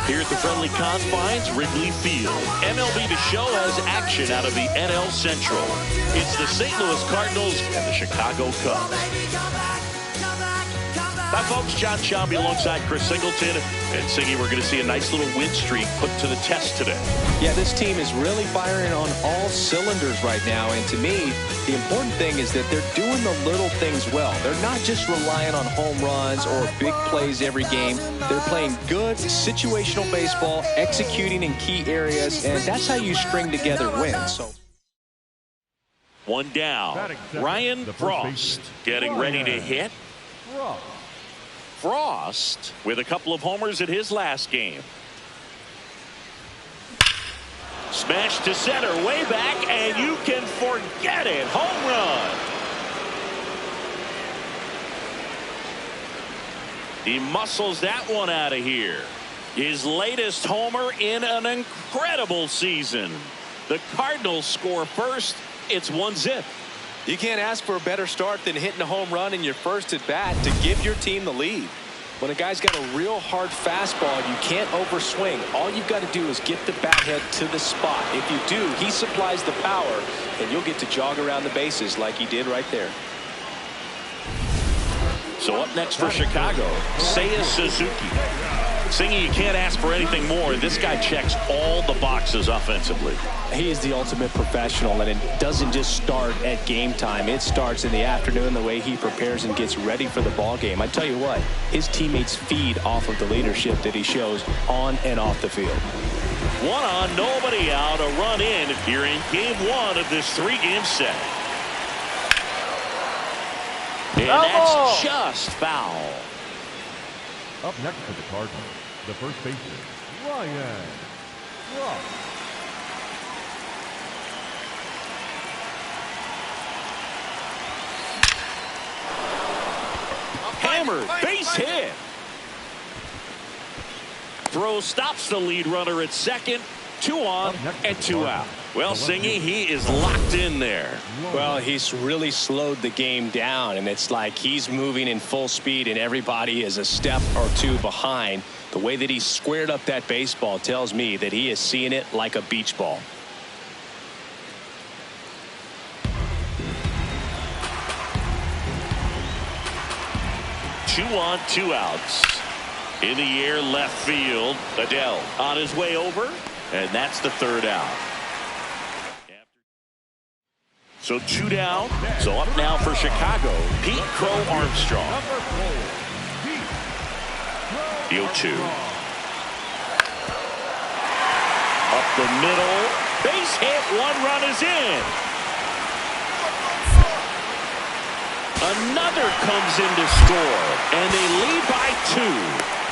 Here at the friendly confines, Wrigley Field. MLB The Show has action out of the NL Central. It's the St. Louis Cardinals and the Chicago Cubs. Hi, folks. John Sciambi alongside Chris Singleton. And Singy, we're going to see a nice little win streak put to the test today. Yeah, this team is really firing on all cylinders right now. And to me, the important thing is that they're doing the little things well. They're not just relying on home runs or big plays every game. They're playing good situational baseball, executing in key areas, and that's how you string together wins. One down. Ryan Frost getting ready to hit. Frost with a couple of homers in his last game. Smash to center, way back, and you can forget it. Home run. He muscles that one out of here. His latest homer in an incredible season. The Cardinals score first. It's 1-0. You can't ask for a better start than hitting a home run in your first at bat to give your team the lead. When a guy's got a real hard fastball, you can't overswing. All you've got to do is get the bat head to the spot. If you do, he supplies the power, and you'll get to jog around the bases like he did right there. So up next for Chicago, Seiya Suzuki. Singy, you can't ask for anything more. This guy checks all the boxes offensively. He is the ultimate professional, and it doesn't just start at game time. It starts in the afternoon, the way he prepares and gets ready for the ball game. I tell you what, his teammates feed off of the leadership that he shows on and off the field. One on, nobody out, a run in here in game one of this three-game set. And that's just foul. Up next for the Cardinals, the first baseman, Ryan Frost. Hammered, base hit. Throw stops the lead runner at second. 2 on and 2 out. Well, Singy, he is locked in there. Well, he's really slowed the game down, and it's like he's moving in full speed and everybody is a step or two behind. The way that he squared up that baseball tells me that he is seeing it like a beach ball. Two on, 2 outs. In the air, left field. Adele on his way over, and that's the 3rd out. So 2 down. So up now for Chicago, Pete Crow Armstrong. The 0-2. Up the middle. Base hit. 1 run is in. Another comes in to score. And they lead by 2.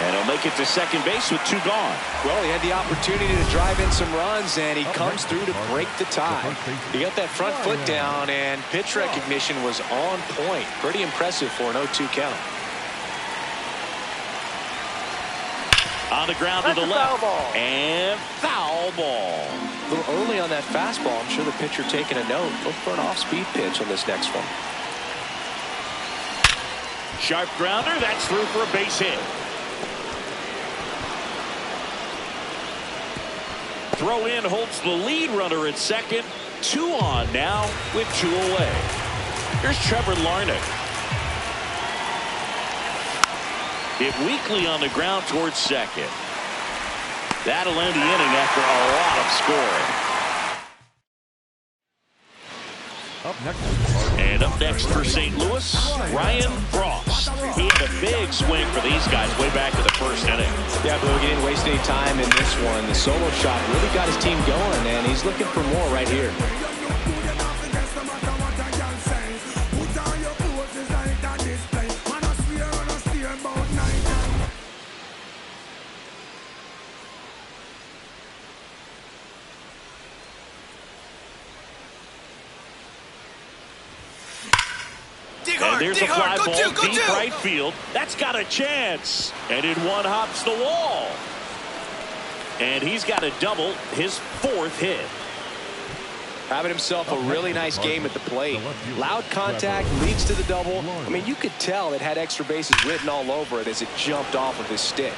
And he'll make it to second base with 2 gone. Well, he had the opportunity to drive in some runs, and he comes through to break the tie. He got that front foot down, and pitch recognition was on point. Pretty impressive for an 0-2 count. On the ground to the left. And foul ball. A little early on that fastball. I'm sure the pitcher taking a note. Look for an off-speed pitch on this next one. Sharp grounder. That's through for a base hit. Throw in holds the lead runner at second. 2 on now with 2 away. Here's Trevor Larnach. Hit weakly on the ground towards second. That'll end the inning after a lot of scoring. And up next for St. Louis, Ryan Frost. He had a big swing for these guys way back in the first inning. Yeah, but he didn't waste any time in this one. The solo shot really got his team going, and he's looking for more right here. And there's a fly ball deep right field. That's got a chance. And in one hops the wall. And he's got a double, his 4th hit. Having himself a really nice game at the plate. Loud contact leads to the double. I mean, you could tell it had extra bases written all over it as it jumped off of his stick.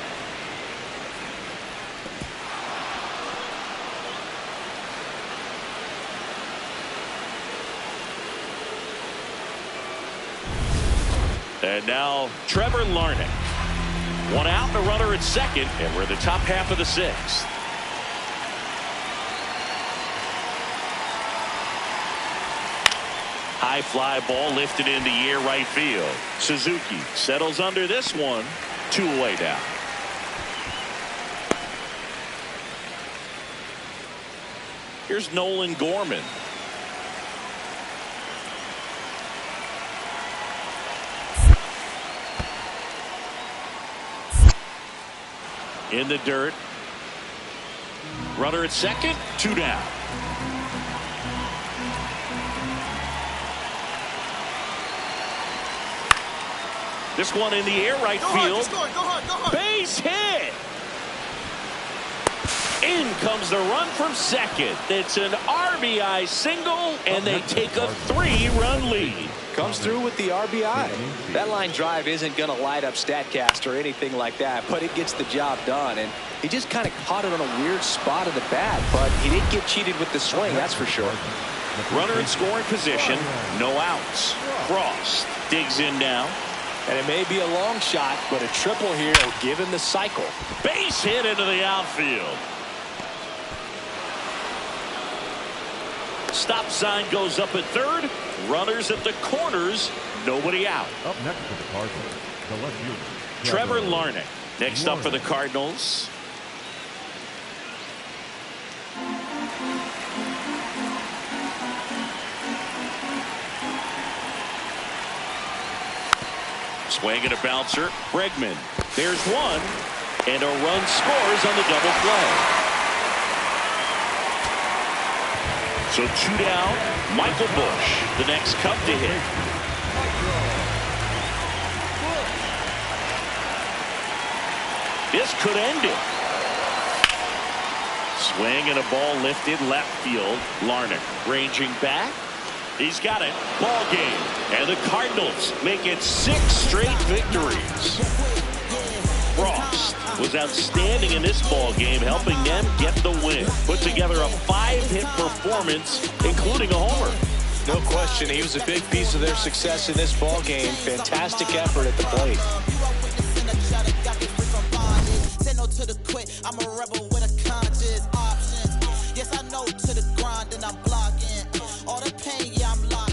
And now Trevor Larnach. One out and a runner at second, and we're in the top half of the sixth. High fly ball lifted in the air right field. Suzuki settles under this one. 2 away now. Here's Nolan Gorman. In the dirt. Runner at second. 2 down. This one in the air right field. Go hard. Base hit. In comes the run from second. It's an RBI single, and they take a 3-run lead. Comes through with the RBI. That line drive isn't going to light up StatCast or anything like that, but it gets the job done. And he just kind of caught it on a weird spot of the bat, but he didn't get cheated with the swing, that's for sure. Runner in scoring position. No outs. Frost digs in now. And it may be a long shot, but a triple here will give him the cycle. Base hit into the outfield. Stop sign goes up at third. Runners at the corners. Nobody out. Up next for the Cardinals, the left fielder, Trevor Larnach. Next up for the Cardinals. Swing and a bouncer. Bregman. There's one. And a run scores on the double play. So 2 down. Michael Busch, the next Cub to hit. This could end it. Swing and a ball lifted left field. Larnach ranging back. He's got it. Ball game. And the Cardinals make it 6 straight victories. Frost was outstanding in this ball game, helping them get the win. Put together a 5-hit performance, including a homer. No question, he was a big piece of their success in this ball game. Fantastic effort at the plate. I'm a rebel with a conscious option. Yes, I know to the grind and I'm blocking all the pain. Yeah, I'm locked.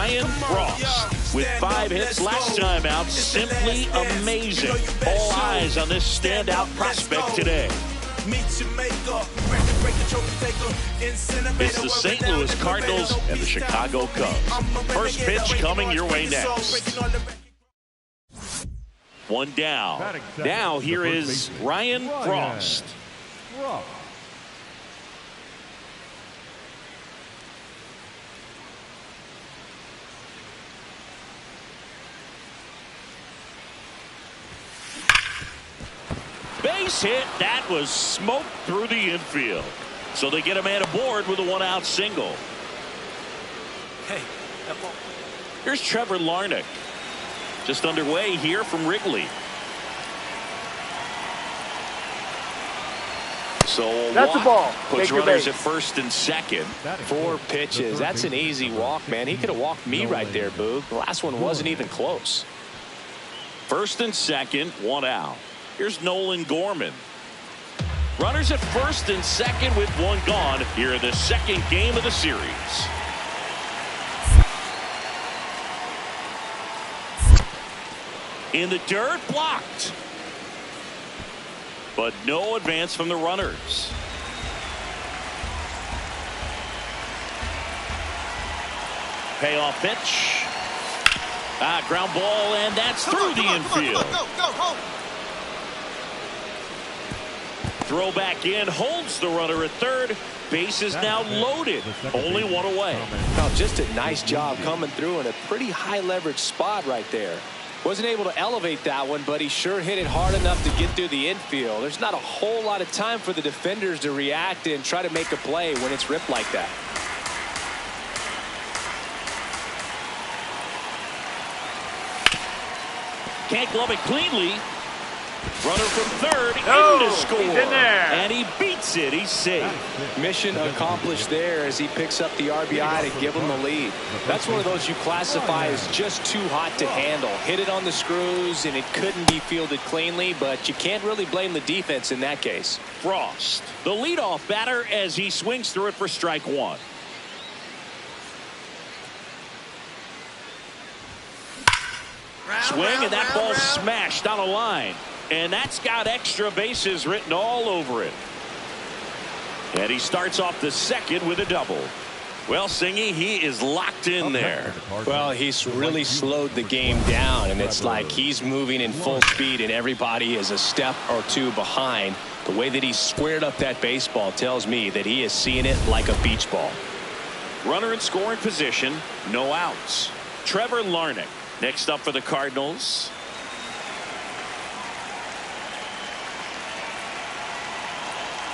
Ryan Frost with 5 hits last time out. Simply amazing. All eyes on this standout prospect today. It's the St. Louis Cardinals and the Chicago Cubs. First pitch coming your way next. One down. Now here is Ryan Frost. Base hit. That was smoked through the infield. So they get a man aboard with a 1-out single. Hey, that ball. Here's Trevor Larnach. Just underway here from Wrigley. So that's a ball. Puts runners at first and second. 4 pitches. That's an easy walk, man. He could have walked me right there, Boog. The last one wasn't even close. First and second, 1 out. Here's Nolan Gorman. Runners at first and second with 1 gone here in the second game of the series. In the dirt, blocked. But no advance from the runners. Payoff pitch. Ground ball, and that's through the infield. Go. Throw back in, holds the runner at third. Base is now loaded. Only 1 away. Now, just a nice job coming through in a pretty high leverage spot right there. Wasn't able to elevate that one, but he sure hit it hard enough to get through the infield. There's not a whole lot of time for the defenders to react and try to make a play when it's ripped like that. Can't glove it cleanly. Runner from third in to score. He's in there. And he beats it. He's safe. Mission accomplished there as he picks up the RBI to give him the lead. That's one of those you classify as just too hot to handle. Hit it on the screws and it couldn't be fielded cleanly, but you can't really blame the defense in that case. Frost, the leadoff batter, as he swings through it for strike 1. Swing, and that ball smashed on a line. And that's got extra bases written all over it. And he starts off the second with a double. Well, Singy, he is locked in there. Well, he's really slowed the game down, and it's like he's moving in full speed, and everybody is a step or 2 behind. The way that he squared up that baseball tells me that he is seeing it like a beach ball. Runner in scoring position, no outs. Trevor Larnach next up for the Cardinals.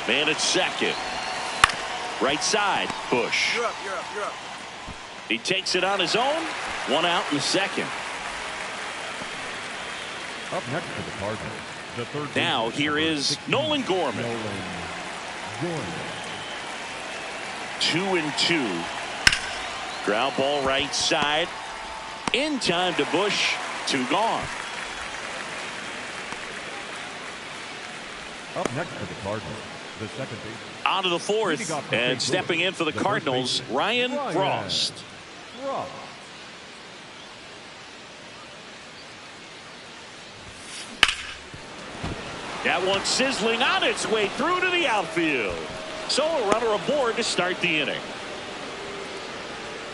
Man at second. Right side, Bush. You're up. He takes it on his own. 1 out in the second. Up next for the Cardinals, the third. Now here is Nolan Gorman. 2-2. Ground ball right side. In time to Bush. 2 gone. Up next for the Cardinals, the second baseman. On to the fourth, and stepping in for the Cardinals, Ryan Frost. That one sizzling on its way through to the outfield. So a runner aboard to start the inning.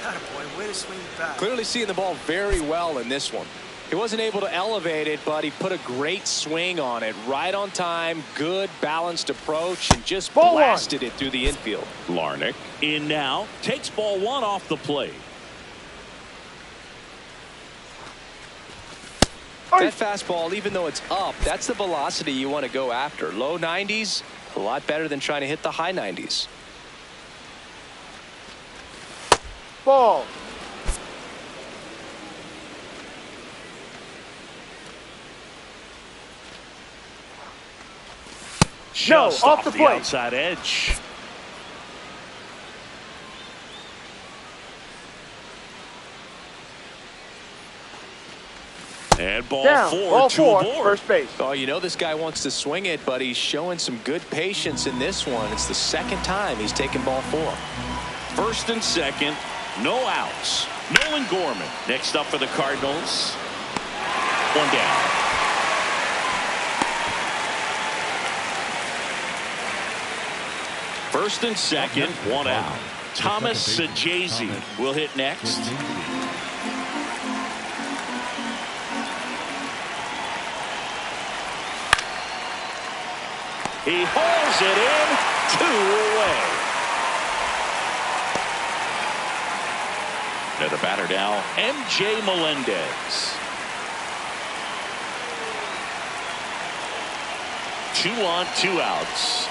Attaboy, way to swing the bat. Clearly seeing the ball very well in this one. He wasn't able to elevate it, but he put a great swing on it. Right on time, good balanced approach, and just blasted it through the infield. Larnach in now, takes ball 1 off the plate. That fastball, even though it's up, that's the velocity you want to go after. Low 90s, a lot better than trying to hit the high 90s. Ball. Just off off the the plate. outside edge. And ball Down. 4, Ball 2 4, aboard. first base. Oh, you know this guy wants to swing it, but he's showing some good patience in this one. It's the second time he's taken ball 4. First and second, No outs. Nolan Gorman next up for the Cardinals. One down. First and second, one out. Thomas Sajazi will hit next. He hauls it in, 2 away. Now the batter now, MJ Melendez. 2 on, 2 outs.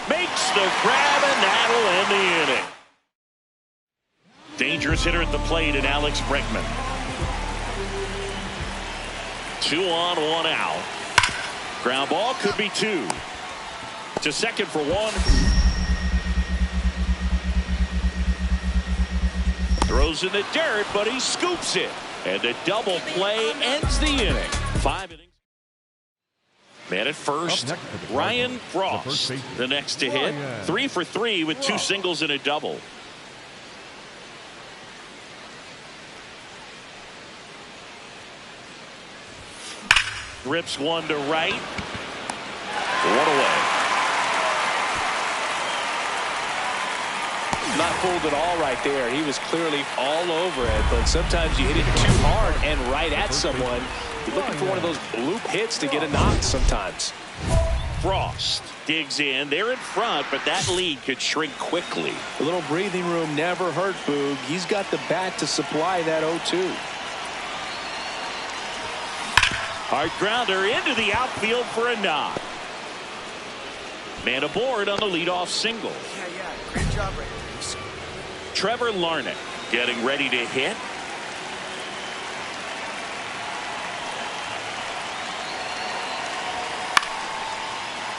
Makes the grab, and that'll end the inning. Dangerous hitter at the plate in Alex Bregman. 2 on, 1 out. Ground ball, could be 2. To second for 1. Throws in the dirt, but he scoops it. And the double play ends the inning. 5 innings. Man at first, Ryan Frost, the next to hit. 3 for 3 with 2 singles and a double. Rips one to right. 1 away. Not fooled at all right there. He was clearly all over it, but sometimes you hit it too hard and right at someone. You're looking for one of those loop hits to get a knock sometimes. Frost digs in. They're in front, but that lead could shrink quickly. A little breathing room never hurt Boog. He's got the bat to supply that 0-2. Hard grounder into the outfield for a knock. Man aboard on the leadoff single. Yeah. Great job right there. Trevor Larnach getting ready to hit.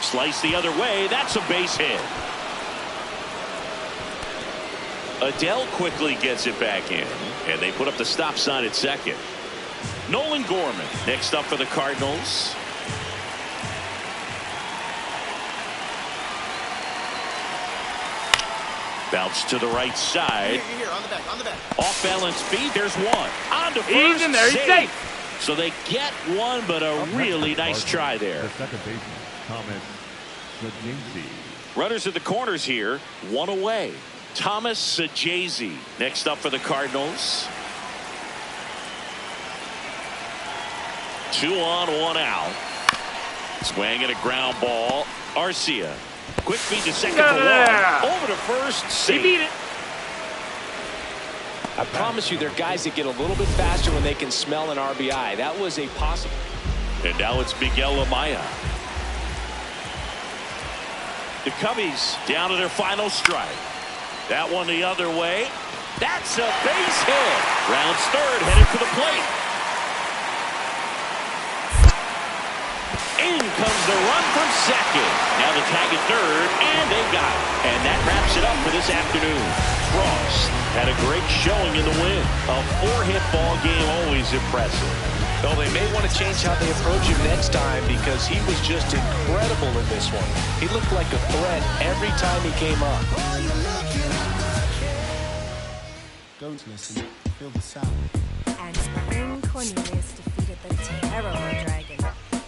Slice the other way. That's a base hit. Adele quickly gets it back in, and they put up the stop sign at second. Nolan Gorman next up for the Cardinals. Bounce to the right side. Here, on the back. Off balance feet. There's one. On to first. He's in there. He's safe. So they get one, but a really nice try there. The second baseman, Thomas Sajazi. Runners at the corners here. 1 away. Thomas Sajazi next up for the Cardinals. 2 on, 1 out. Swing and a ground ball. Arcia. Quick feed to second for 1. Over to first. He beat it. I promise you, they're guys that get a little bit faster when they can smell an RBI. That was a possible. And now it's Miguel Amaya. The Cubbies down to their final strike. That one the other way. That's a base hit. Rounds third, headed for the plate. In comes the run from second. Now the tag at third, and they got it. And that wraps it up for this afternoon. Frost had a great showing in the win. A 4-hit ball game, always impressive. Well, they may want to change how they approach him next time because he was just incredible in this one. He looked like a threat every time he came up. Don't listen. Feel the sound. And Spring Cornelius defeated the terrible dragon.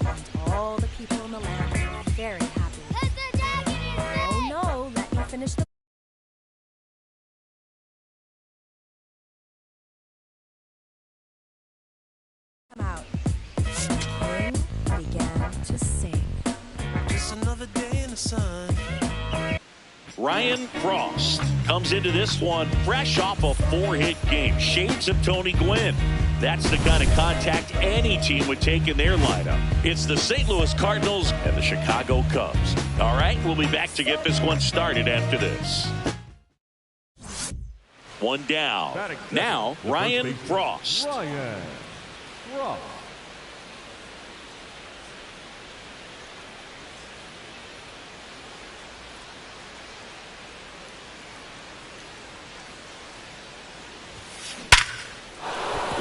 And all the people in the land were very happy. Oh no, let me finish the... Come out. And Spring began to sing. Just another day in the sun. Ryan Frost comes into this one fresh off a 4-hit game. Shades of Tony Gwynn. That's the kind of contact any team would take in their lineup. It's the St. Louis Cardinals and the Chicago Cubs. All right, we'll be back to get this one started after this. One down. Now, Ryan Frost. Ryan Frost.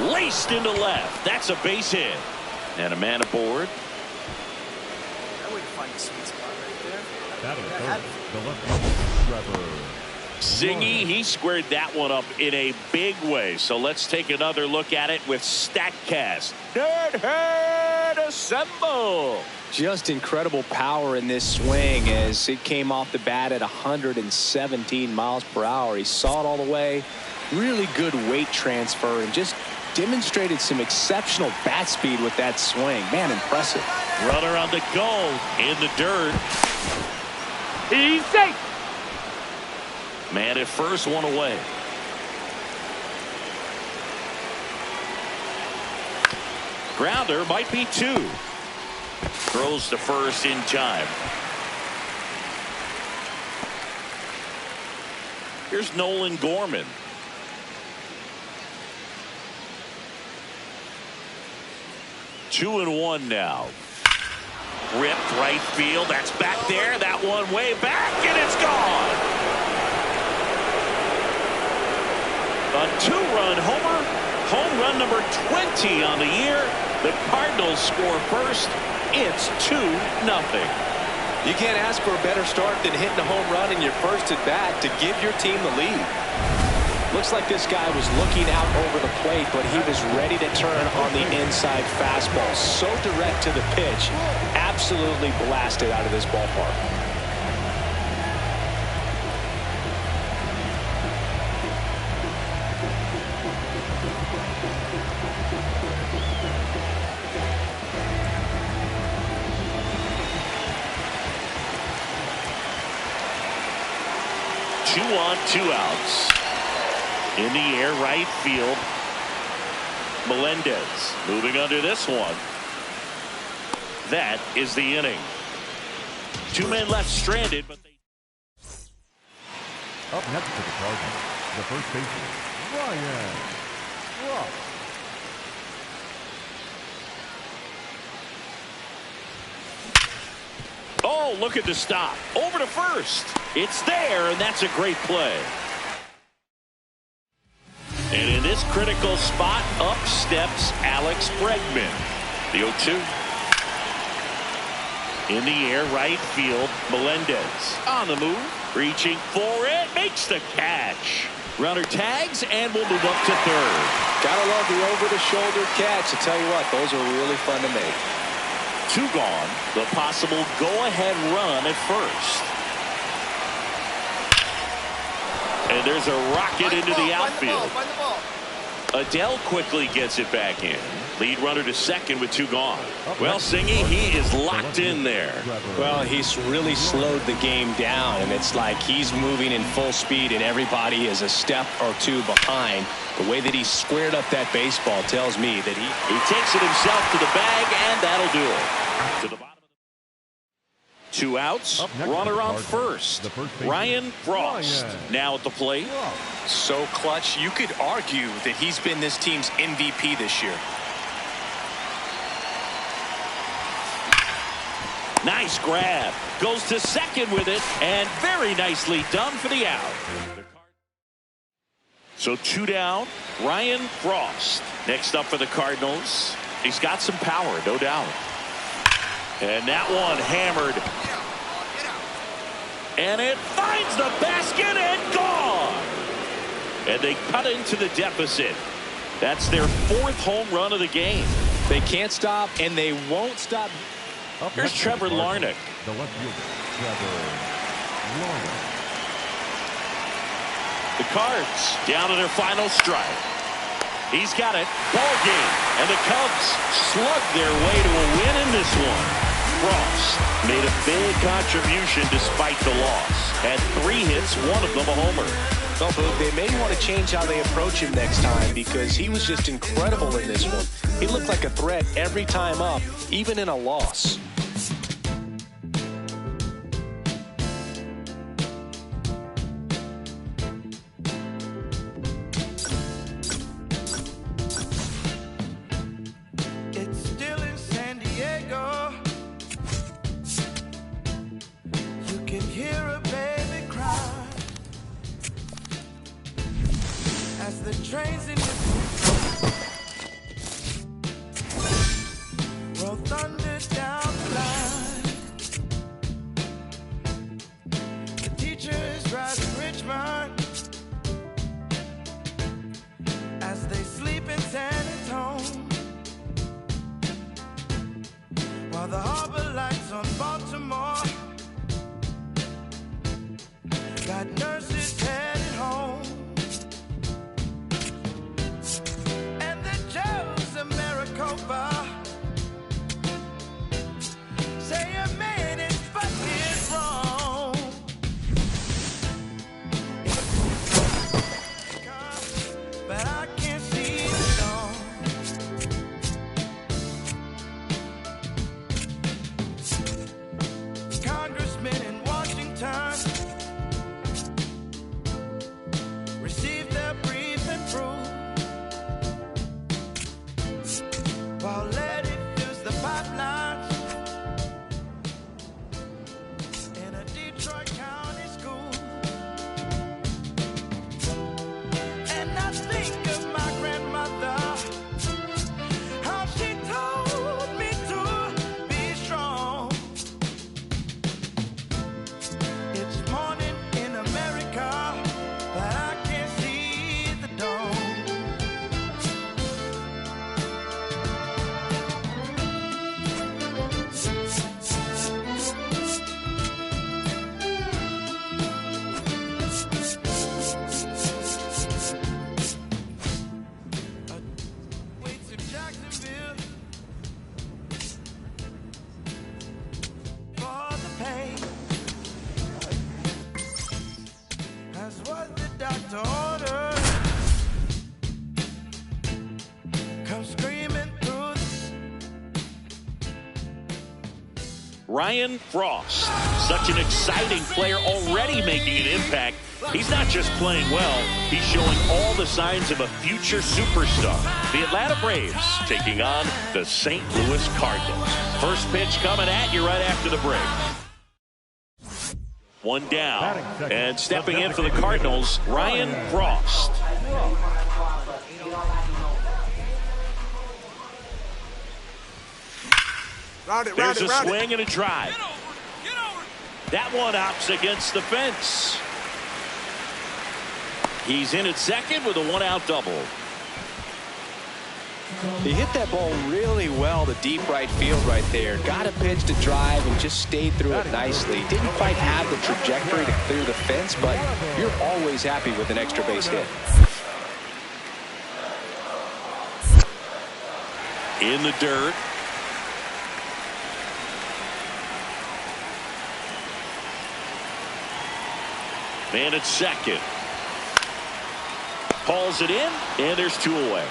Laced into left. That's a base hit. And a man aboard. That way to find the sweet spot right there. Batting third, the left-hander, Trevor Singy, he squared that one up in a big way. So let's take another look at it with StatCast. Nerdhead assemble! Just incredible power in this swing as it came off the bat at 117 miles per hour. He saw it all the way. Really good weight transfer and just demonstrated some exceptional bat speed with that swing. Man, impressive. Runner on the goal in the dirt. He's safe. Man at first, one away. Grounder might be two. Throws to first in time. Here's Nolan Gorman. Two and one now. Ripped right field. That's back there. That one way back, and it's gone. A two-run homer. Home run number 20 on the year. The Cardinals score first. It's 2-0. You can't ask for a better start than hitting a home run in your first at bat to give your team the lead. Looks like this guy was looking out over the plate, but he was ready to turn on the inside fastball. So direct to the pitch. Absolutely blasted out of this ballpark. Two on, two outs. In the air, right field. Melendez moving under this one. That is the inning. Two men left stranded, but they... Up next to the Cardinals, the first baseman, Ryan Rock. Oh, look at the stop. Over to first. It's there, and that's a great play. And in this critical spot, up steps Alex Bregman. The 0-2. In the air, right field, Melendez on the move, reaching for it, makes the catch. Runner tags, and will move up to third. Gotta love the over-the-shoulder catch. I tell you what, those are really fun to make. Two gone. The possible go-ahead run at first. And there's a rocket into the outfield. Find the ball. Adele quickly gets it back in. Lead runner to second with two gone. Well, Singy, he is locked in there. Well, he's really slowed the game down, and it's like he's moving in full speed, and everybody is a step or two behind. The way that he squared up that baseball tells me that he takes it himself to the bag, and that'll do it. To the bottom. Two outs. Runner on first. Ryan Frost now at the plate. So clutch, you could argue that he's been this team's MVP this year. Nice grab. Goes to second with it, and very nicely done for the out. So two down. Ryan Frost next up for the Cardinals. He's got some power, no doubt. And that one hammered. And it finds the basket and gone. And they cut into the deficit. That's their fourth home run of the game. They can't stop, and they won't stop. Here's Trevor Larnach. The left fielder, Trevor Larnach. The Cards down to their final strike. He's got it. Ball game. And the Cubs slug their way to a win in this one. Frost made a big contribution despite the loss. Had 3 hits, one of them a homer. Well, Boog, they may want to change how they approach him next time because he was just incredible in this one. He looked like a threat every time up, even in a loss. The trains in the roll thunder down the line. The teacher is riding Richmond. Got nurses headed home, and the jails of Maricopa say a man is fucking wrong. But I can't see the dawn. Congressmen in Washington receive their briefing through, while Letty fills the pipelines in a Detroit County school. And I think of my grandmother, how she told me to be strong. It's morning in America, but I can't see the dawn. Waits in Jacksonville for the pain. That's what the doctor ordered. Come screaming through Ryan Frost, such an exciting player, already making an impact. He's not just playing well, he's showing all the signs of a future superstar. The Atlanta Braves taking on the St. Louis Cardinals. First pitch coming at you right after the break. One down, and stepping in for the Cardinals, Ryan Frost. There's a swing and a drive. That one hops against the fence. He's in at second with a one-out double. He hit that ball really well to deep right field right there. Got a pitch to drive and just stayed through it nicely. Didn't quite have the trajectory to clear the fence, but you're always happy with an extra base hit. In the dirt. Man at second. Hauls it in, and there's two away.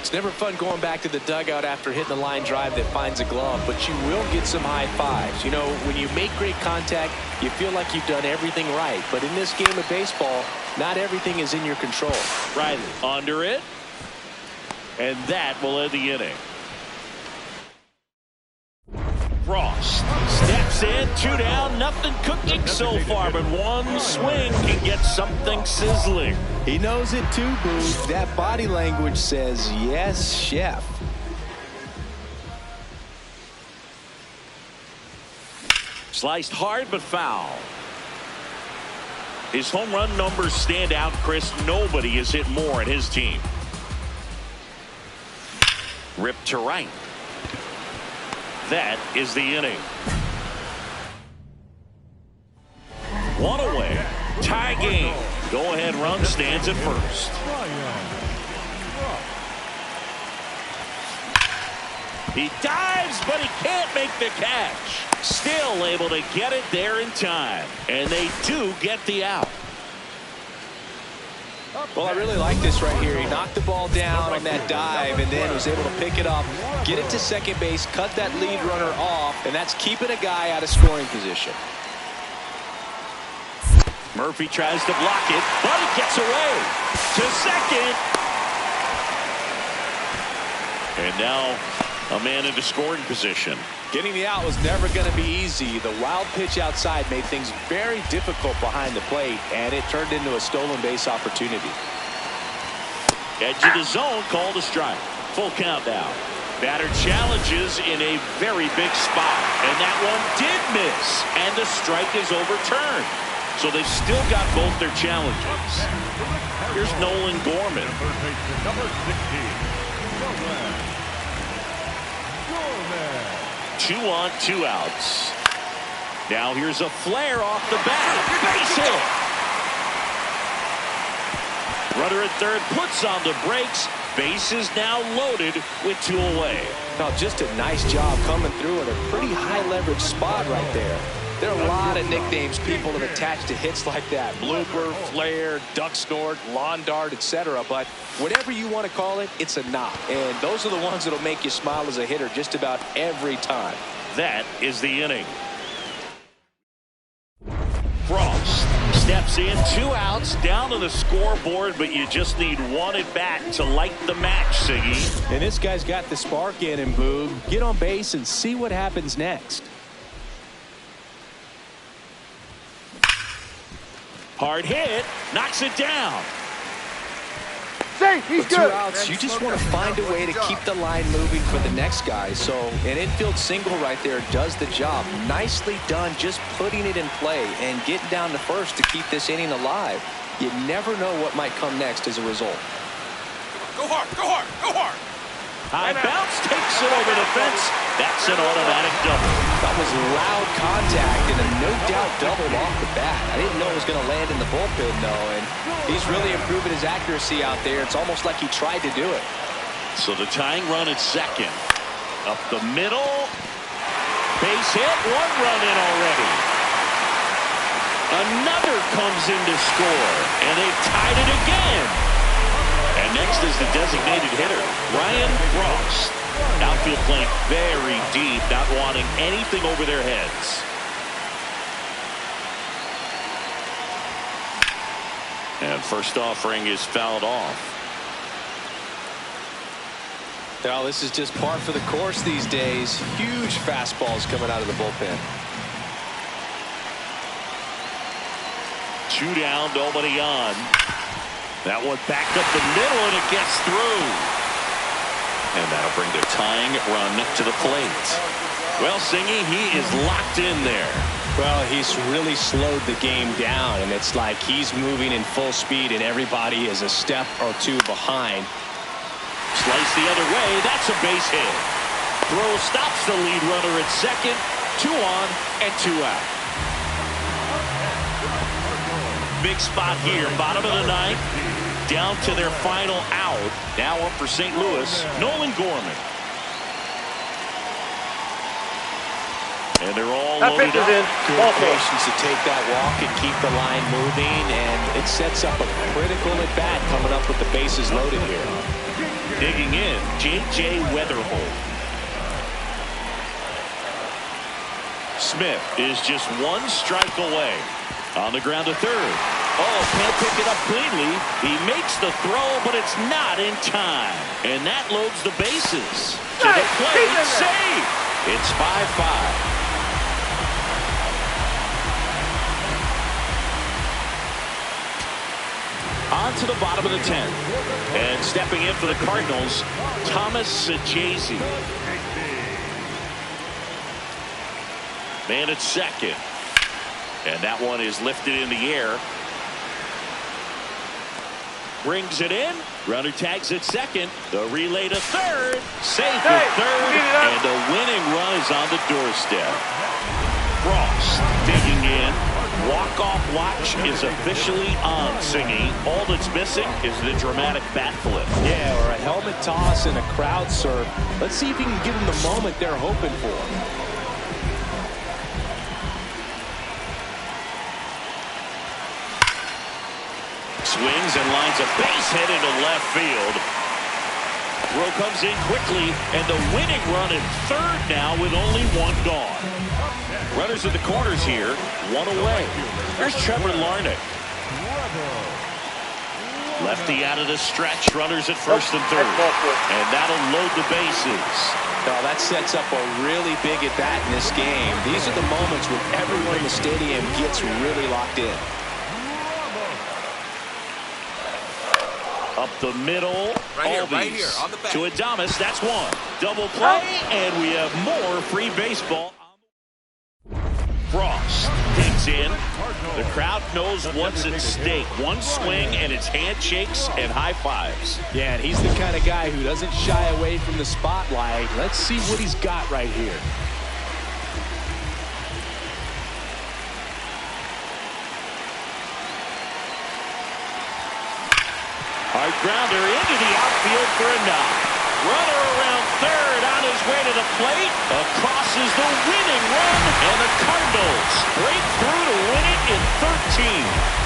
It's never fun going back to the dugout after hitting a line drive that finds a glove, but you will get some high fives. You know, when you make great contact, you feel like you've done everything right. But in this game of baseball, not everything is in your control. Riley under it, and that will end the inning. Frost steps in, two down, nothing cooking so far, but one swing can get something sizzling. He knows it too, Boo. That body language says, yes, chef. Sliced hard but foul. His home run numbers stand out, Chris. Nobody has hit more in his team. Ripped to right. That is the inning. One away. Tie game. Go-ahead run stands at first. He dives, but he can't make the catch. Still able to get it there in time. And they do get the out. Well, I really like this right here. He knocked the ball down on that dive and then was able to pick it up, get it to second base, cut that lead runner off, and that's keeping a guy out of scoring position. Murphy tries to block it, but it gets away to second. And now a man into scoring position. Getting the out was never going to be easy. The wild pitch outside made things very difficult behind the plate, and it turned into a stolen base opportunity. Edge of the zone, called a strike. Full count now. Batter challenges in a very big spot, and that one did miss, and the strike is overturned. So they've still got both their challenges. Here's Nolan Gorman. Number 16. 2 on, 2 outs. Now here's a flare off the bat. Base hit. Runner at third puts on the brakes. Base is now loaded with 2 away. Now, just a nice job coming through in a pretty high leverage spot right there. There are a lot of nicknames people have attached to hits like that. Blooper, flare, duck snort, lawn dart, etc. But whatever you want to call it, it's a knock. And those are the ones that'll make you smile as a hitter just about every time. That is the inning. Frost steps in, 2 outs, down to the scoreboard, but you just need 1 at bat to light the match, Siggy. And this guy's got the spark in him, Boog. Get on base and see what happens next. Hard hit, knocks it down. Safe, he's With 2 good. outs, you just want to find a way to keep the line moving for the next guy. So an infield single right there does the job. Nicely done, just putting it in play and getting down to first to keep this inning alive. You never know what might come next as a result. Go hard, go hard, go hard. High bounce takes it over the fence. That's an automatic double. That was loud contact and a no doubt double off the bat. I didn't know it was going to land in the bullpen, though, and he's really improving his accuracy out there. It's almost like he tried to do it. So the tying run at second. Up the middle. Base hit. 1 run in already. Another comes in to score, and they've tied it again. And next is the designated hitter, Ryan Frost. Outfield playing very deep, not wanting anything over their heads. And first offering is fouled off. Now, this is just par for the course these days. Huge fastballs coming out of the bullpen. 2 down, nobody on. That one back up the middle, and it gets through. And that'll bring the tying run to the plate. Well, Singy, he is locked in there. Well, he's really slowed the game down, and it's like he's moving in full speed, and everybody is a step or 2 behind. Slice the other way. That's a base hit. Throw stops the lead runner at second. 2 on and 2 out. Big spot here. Bottom of the 9th. Down to their final out. Now up for St. Louis, Nolan Gorman. And they're all loaded up. Good patience to take that walk and keep the line moving, and it sets up a critical at-bat coming up with the bases loaded here. Digging in, J.J. Weatherholt. Smith is just 1 strike away. On the ground to third. Oh, can't pick it up cleanly. He makes the throw, but it's not in time. And that loads the bases. To the plate, save. It's 5-5. On to the bottom of the 10th. And stepping in for the Cardinals, Thomas Saggese. Man at second. And that one is lifted in the air. Brings it in. Runner tags at second. The relay to third. Safe at third. And the winning run is on the doorstep. Frost digging in. Walk-off watch is officially on, Singy. All that's missing is the dramatic bat flip. Yeah, or a helmet toss and a crowd surf. Let's see if he can give them the moment they're hoping for. Swings and lines a base hit into left field. Throw comes in quickly, and the winning run at third now with only 1 gone. Runners at the corners here, 1 away. Here's Trevor Larnach. Lefty out of the stretch, runners at first and third. And that'll load the bases. Now that sets up a really big at-bat in this game. These are the moments when everyone in the stadium gets really locked in. Up the middle, Right here, on the back. to Adames, that's 1. Double play, and we have more free baseball. Frost digs in. The crowd knows what's at stake. 1 swing, and it's handshakes and high fives. Yeah, and he's the kind of guy who doesn't shy away from the spotlight. Let's see what he's got right here. Hard grounder into the outfield for a knock. Runner around third on his way to the plate. Across is the winning run, and the Cardinals break through to win it in 13.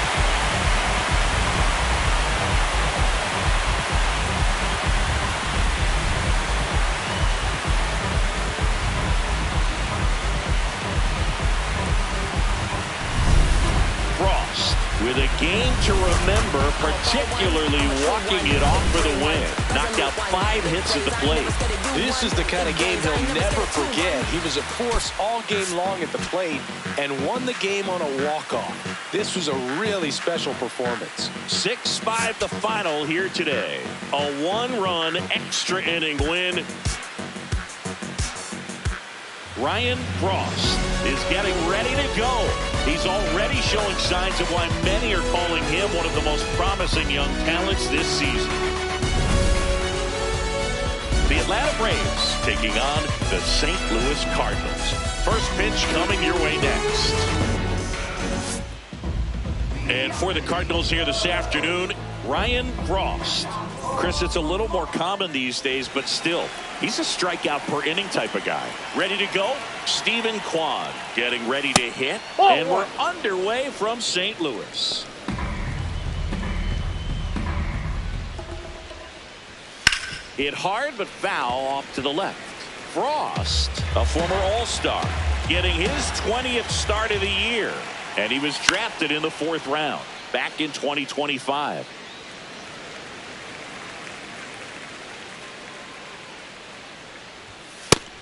With a game to remember, particularly walking it off for the win. Knocked out 5 hits at the plate. This is the kind of game he'll never forget. He was a force all game long at the plate and won the game on a walk-off. This was a really special performance. 6-5 the final here today. A 1-run extra inning win. Ryan Frost is getting ready to go. He's already showing signs of why many are calling him one of the most promising young talents this season. The Atlanta Braves taking on the St. Louis Cardinals. First pitch coming your way next. And for the Cardinals here this afternoon, Ryan Frost. Chris, it's a little more common these days, but still, he's a strikeout per inning type of guy. Ready to go? Stephen Kwan getting ready to hit. And we're underway from St. Louis. Hit hard but foul off to the left. Frost, a former All-Star, getting his 20th start of the year. And he was drafted in the 4th round back in 2025.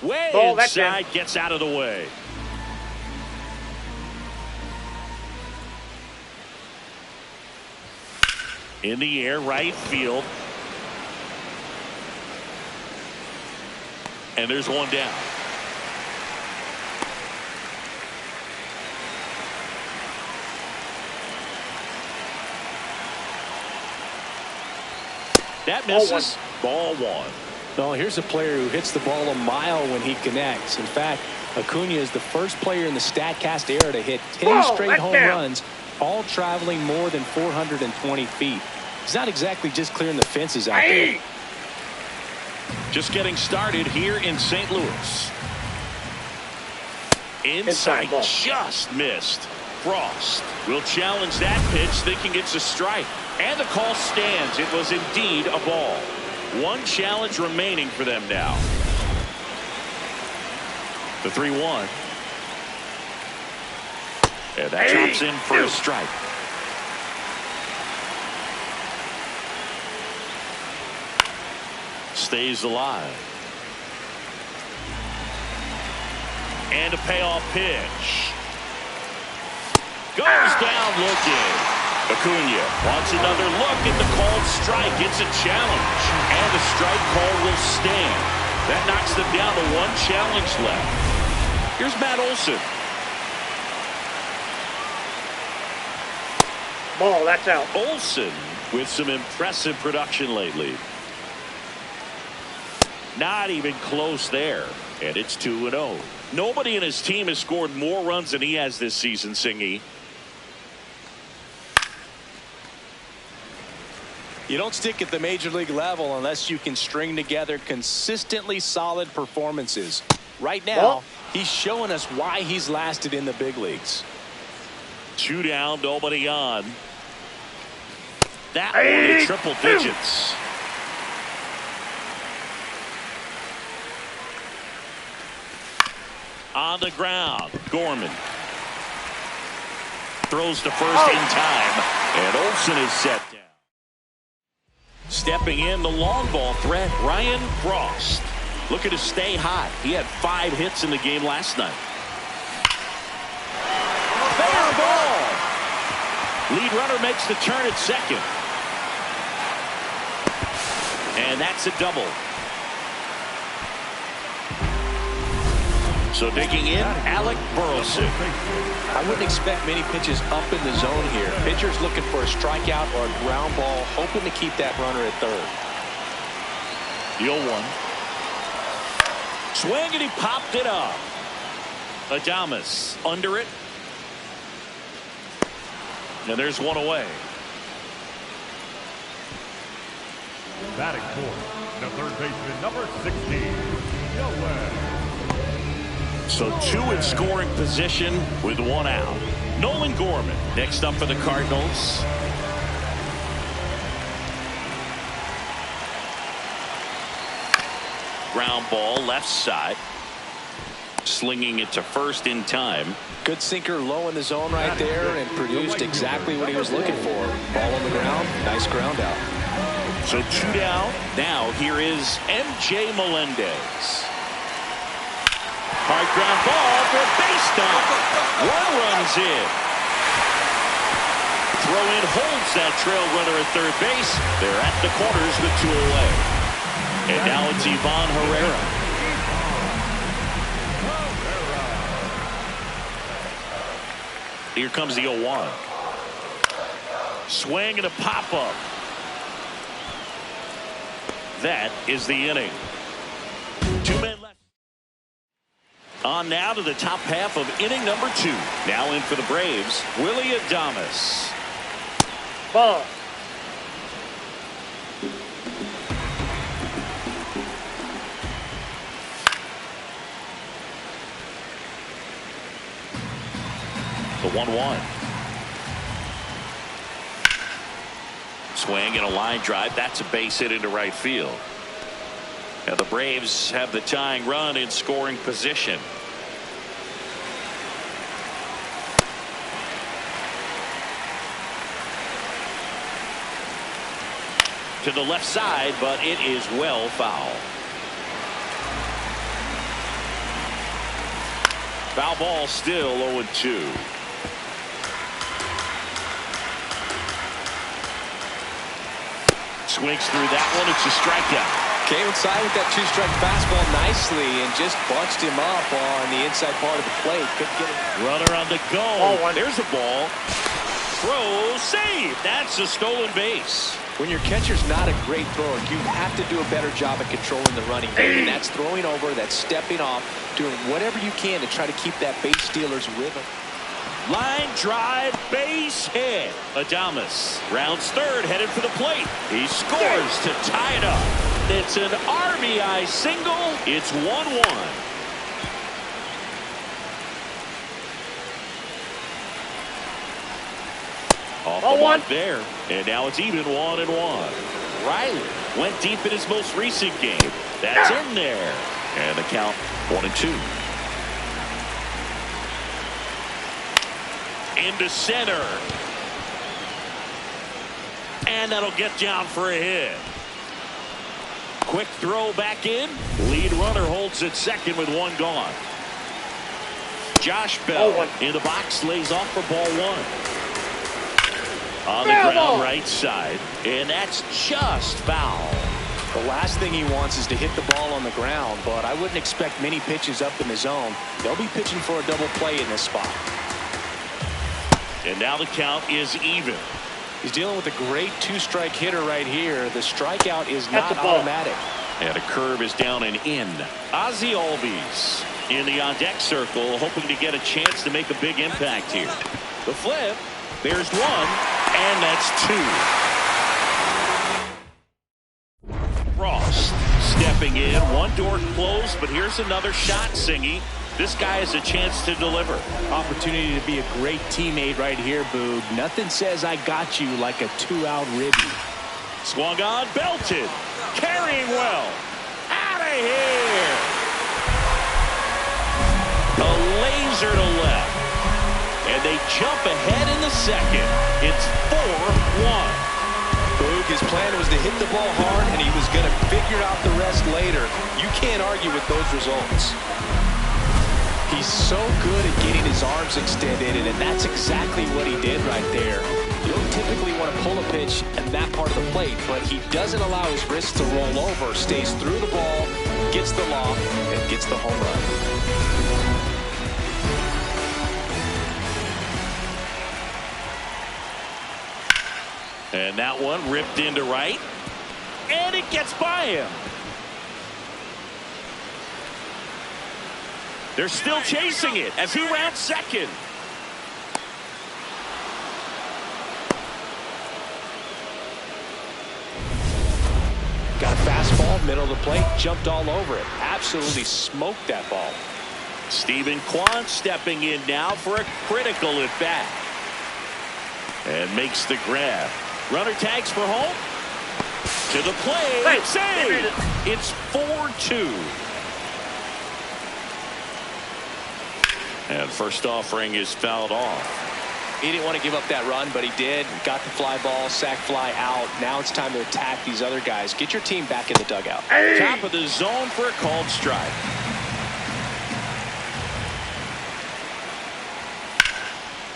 Way inside, gets out of the way. In the air, right field. And there's one down. That misses. Ball 1. Well, here's a player who hits the ball a mile when he connects. In fact, Acuna is the first player in the StatCast era to hit 10 straight home runs, all traveling more than 420 feet. He's not exactly just clearing the fences out there. Just getting started here in St. Louis. Inside, just missed. Frost will challenge that pitch, thinking it's a strike. And the call stands. It was indeed a ball. One challenge remaining for them now. The 3-1. And that drops in for a strike. Stays alive. And a payoff pitch. Goes down looking. Acuna wants another look at the called strike. It's a challenge. And the strike call will stand. That knocks them down to 1 challenge left. Here's Matt Olson. Ball, that's out. Olson with some impressive production lately. Not even close there. And it's 2-0. Nobody in his team has scored more runs than he has this season, Singy. You don't stick at the major league level unless you can string together consistently solid performances. Right now, he's showing us why he's lasted in the big leagues. 2 down, nobody on. That one in triple digits. On the ground, Gorman throws to first in time, and Olson is set down. Stepping in, the long ball threat, Ryan Frost. Looking to stay hot. He had 5 hits in the game last night. Fair ball. Lead runner makes the turn at second. And that's a double. So digging in, Alec Burleson. I wouldn't expect many pitches up in the zone here. Pitcher's looking for a strikeout or a ground ball, hoping to keep that runner at third. The 0-1. Swing, and he popped it up. Adames under it. And there's one away. Batting fourth, the third baseman, number 16, Nolan. So two in scoring position with one out. Nolan Gorman next up for the Cardinals. Ground ball left side. Slinging it to first in time. Good sinker low in the zone right there and produced exactly what he was looking for. Ball on the ground. Nice ground out. So two down. Now here is MJ Melendez. Hard ground ball for a base stop. One runs in. Throw in holds that trail runner at third base. They're at the corners with two away. And now it's Ivan Herrera. Here comes the 0-1. Swing and a pop-up. That is the inning. 2 men left. On now to the top half of inning number 2. Now in for the Braves, Willie Adames. Ball. The 1-1. Swing and a line drive. That's a base hit into right field. Now the Braves have the tying run in scoring position. To the left side, but it is well foul. Foul ball still 0-2. Swings through that one. It's a strikeout. Came inside with that two-strike fastball nicely and just bunched him up on the inside part of the plate. Couldn't get it. Runner on the go. There's a ball. Throw, save. That's a stolen base. When your catcher's not a great thrower, you have to do a better job at controlling the running game. And that's throwing over, that's stepping off, doing whatever you can to try to keep that base stealer's rhythm. Line drive, base hit. Adames rounds third, headed for the plate. He scores to tie it up. It's an RBI single. It's 1-1. Off the mark there, and now it's even 1-1. Riley went deep in his most recent game. That's in there, and the count 1-2. Into center. And that'll get down for a hit. Quick throw back in. Lead runner holds at second with one gone. Josh Bell in the box, lays off for ball 1. On the ground right side. And that's just foul. The last thing he wants is to hit the ball on the ground, but I wouldn't expect many pitches up in the zone. They'll be pitching for a double play in this spot. And now the count is even. He's dealing with a great two-strike hitter right here. The strikeout is not automatic. And a curve is down and in. Ozzie Albies in the on-deck circle, hoping to get a chance to make a big impact here. The flip, there's one, and that's 2. Frost stepping in. One door closed, but here's another shot, Singy. This guy has a chance to deliver. Opportunity to be a great teammate right here, Boog. Nothing says I got you like a 2-out ribby. Swung on, belted. Carrying well. Out of here. A laser to left. And they jump ahead in the second. It's 4-1. Boog, his plan was to hit the ball hard, and he was going to figure out the rest later. You can't argue with those results. He's so good at getting his arms extended, and that's exactly what he did right there. You don't typically want to pull a pitch at that part of the plate, but he doesn't allow his wrists to roll over, stays through the ball, gets the loft, and gets the home run. And that one ripped into right, and it gets by him. They're still chasing it as he rounds second. well, middle of the plate, jumped all over it. Absolutely smoked that ball. Steven Kwan stepping in now for a critical at bat. And makes the grab. Runner tags for home. To the plate. Hey, save. It's 4-2. And first offering is fouled off. He didn't want to give up that run, but he did. Got the fly ball, sac fly out. Now it's time to attack these other guys. Get your team back in the dugout. Hey. Top of the zone for a called strike.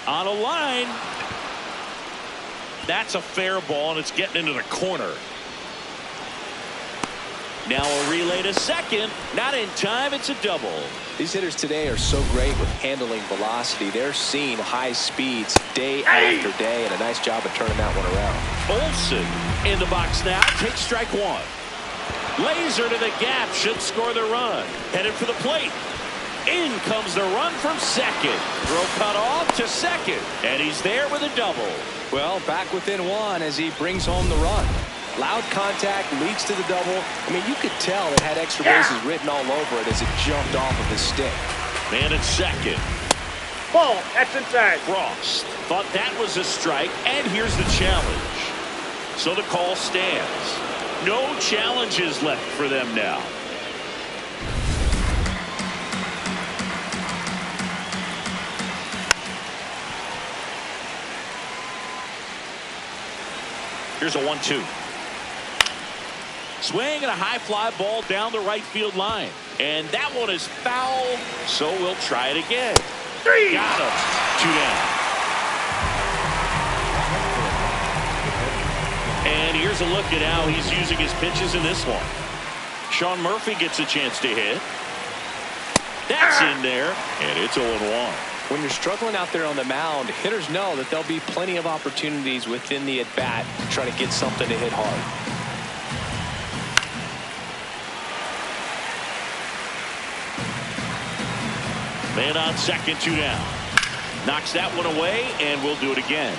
On a line. That's a fair ball, and it's getting into the corner. Now a relay to second. Not in time. It's a double. These hitters today are so great with handling velocity. They're seeing high speeds day after day, and a nice job of turning that one around. Olsen in the box now. Takes strike one. Laser to the gap. Should score the run. Headed for the plate. In comes the run from second. Throw cut off to second. And he's there with a double. Well, back within one as he brings home the run. Loud contact leads to the double. I mean, you could tell it had extra bases written all over it as it jumped off of his stick. Man at second. Ball. That's inside. Frost thought that was a strike, and here's the challenge. So the call stands. No challenges left for them now. Here's a 1-2. Swing and a high fly ball down the right field line. And that one is foul, so we'll try it again. Got him. 2 down. And here's a look at how he's using his pitches in this one. Sean Murphy gets a chance to hit. That's in there, and it's 0-1. When you're struggling out there on the mound, hitters know that there'll be plenty of opportunities within the at-bat to try to get something to hit hard. Man on second, 2 down. Knocks that one away, and we'll do it again.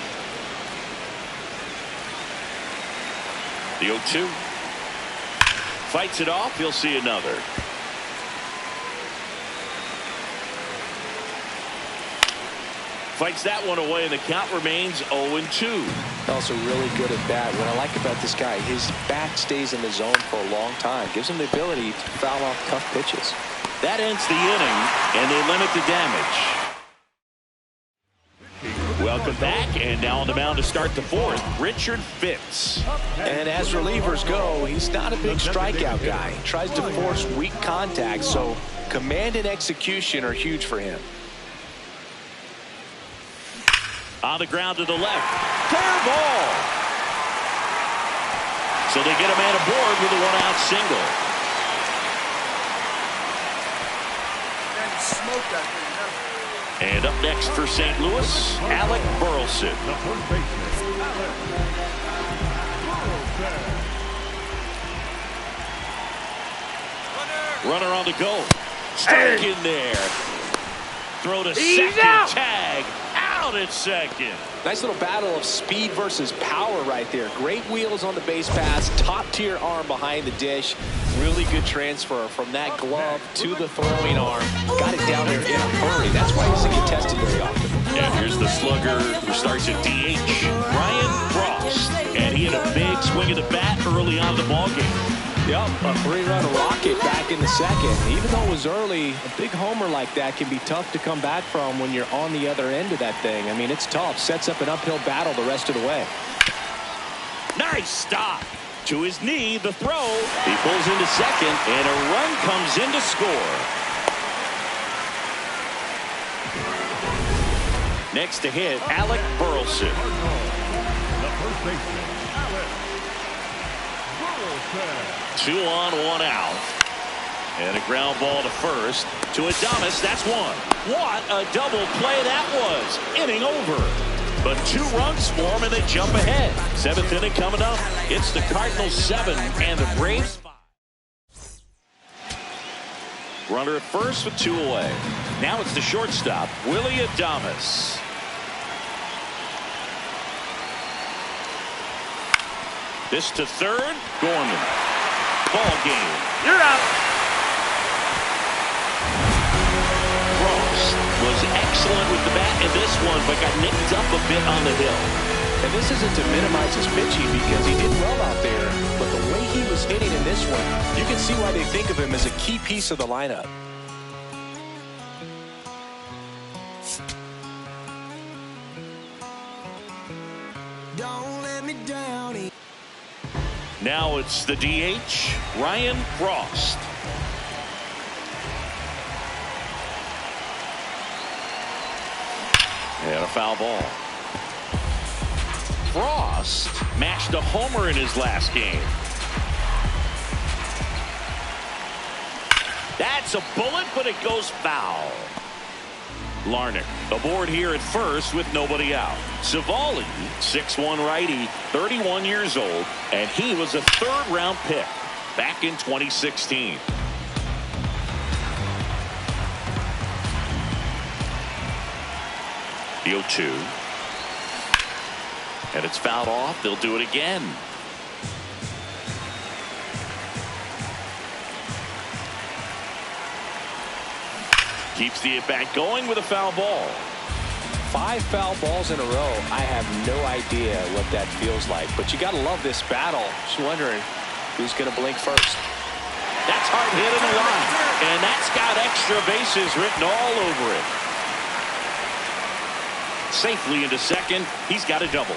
The 0-2. Fights it off. He'll see another. Fights that one away, and the count remains 0-2. Also really good at bat. What I like about this guy, his bat stays in the zone for a long time. Gives him the ability to foul off tough pitches. That ends the inning, and they limit the damage. Welcome back, and now on the mound to start the fourth, Richard Fitz. And as relievers go, he's not a big strikeout guy. He tries to force weak contact, so command and execution are huge for him. On the ground to the left. Fair ball. So they get a man aboard with a 1-out single. And up next for St. Louis, Alec Burleson. The first baseman, Alec Burleson. Runner on the go. Strike in there. Throw to second. Tag. Out at second. Nice little battle of speed versus power right there. Great wheels on the base pass. Top tier arm behind the dish. Really good transfer from that glove to the throwing arm. Got it down there in a hurry. That's why he doesn't get tested very often. And here's the slugger who starts at DH, Ryan Frost. And he had a big swing of the bat early on in the ballgame. Yep, a 3-run rocket back in the second. Even though it was early, a big homer like that can be tough to come back from when you're on the other end of that thing. I mean, it's tough. Sets up an uphill battle the rest of the way. Nice stop. To his knee, the throw. He pulls into second, and a run comes in to score. Next to hit, Alec Burleson. The first baseman, Alec Burleson. 2 on, 1 out. And a ground ball to first. To Adames, that's one. What a double play that was. Inning over. But 2 runs for him, and they jump ahead. 7th inning coming up. It's the Cardinals 7 and the Braves 5. Runner at first with 2 away. Now it's the shortstop, Willie Adames. This to third, Gorman. ball game. You're out. Frost was excellent with the bat in this one, but got nicked up a bit on the hill. And this isn't to minimize his pitching because he did well out there, but the way he was hitting in this one, you can see why they think of him as a key piece of the lineup. Don't let me down. Now it's the DH, Ryan Frost. And a foul ball. Frost matched a homer in his last game. That's a bullet, but it goes foul. Larnach aboard here at first with nobody out. Savali, 6'1" righty, 31 years old, and he was a third-round pick back in 2016. The 0-2. And it's fouled off. They'll do it again. Keeps the at-bat going with a foul ball. 5 foul balls in a row. I have no idea what that feels like, but you got to love this battle. Just wondering who's going to blink first. That's hard hit in the line, and that's got extra bases written all over it. Safely into second. He's got a double.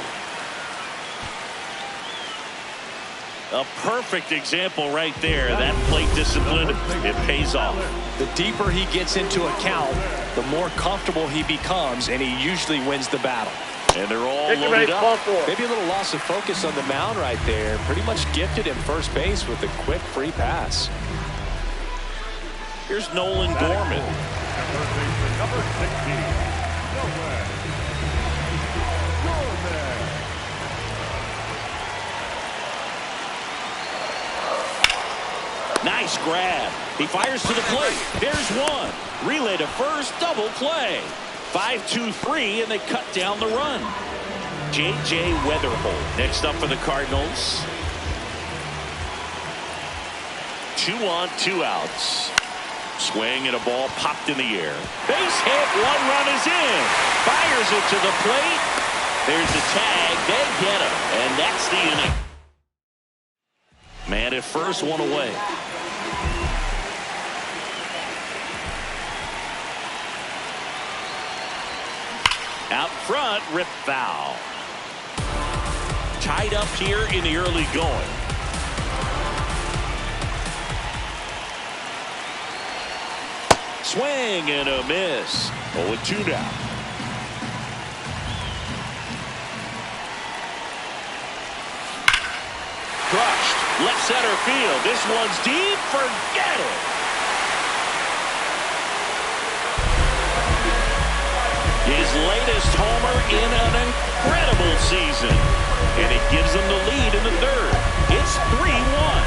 A perfect example right there. That plate discipline, it pays off. The deeper he gets into a count, the more comfortable he becomes, and he usually wins the battle. And they're all loaded up. Maybe a little loss of focus on the mound right there. Pretty much gifted him first base with a quick free pass. Here's Nolan Gorman. Number 16. Nice grab. He fires to the plate. There's one. Relay to first. Double play. 5-2-3, and they cut down the run. J.J. Weatherholt next up for the Cardinals. 2 on, 2 outs. Swing and a ball popped in the air. Base hit. 1 run is in. Fires it to the plate. There's the tag. They get him. And that's the inning. Man at first, 1 away. Out front, rip foul. Tied up here in the early going. Swing and a miss. 0-2 now. Crushed. Left center field. This one's deep. Forget it. His latest homer in an incredible season. And it gives them the lead in the third. It's 3-1.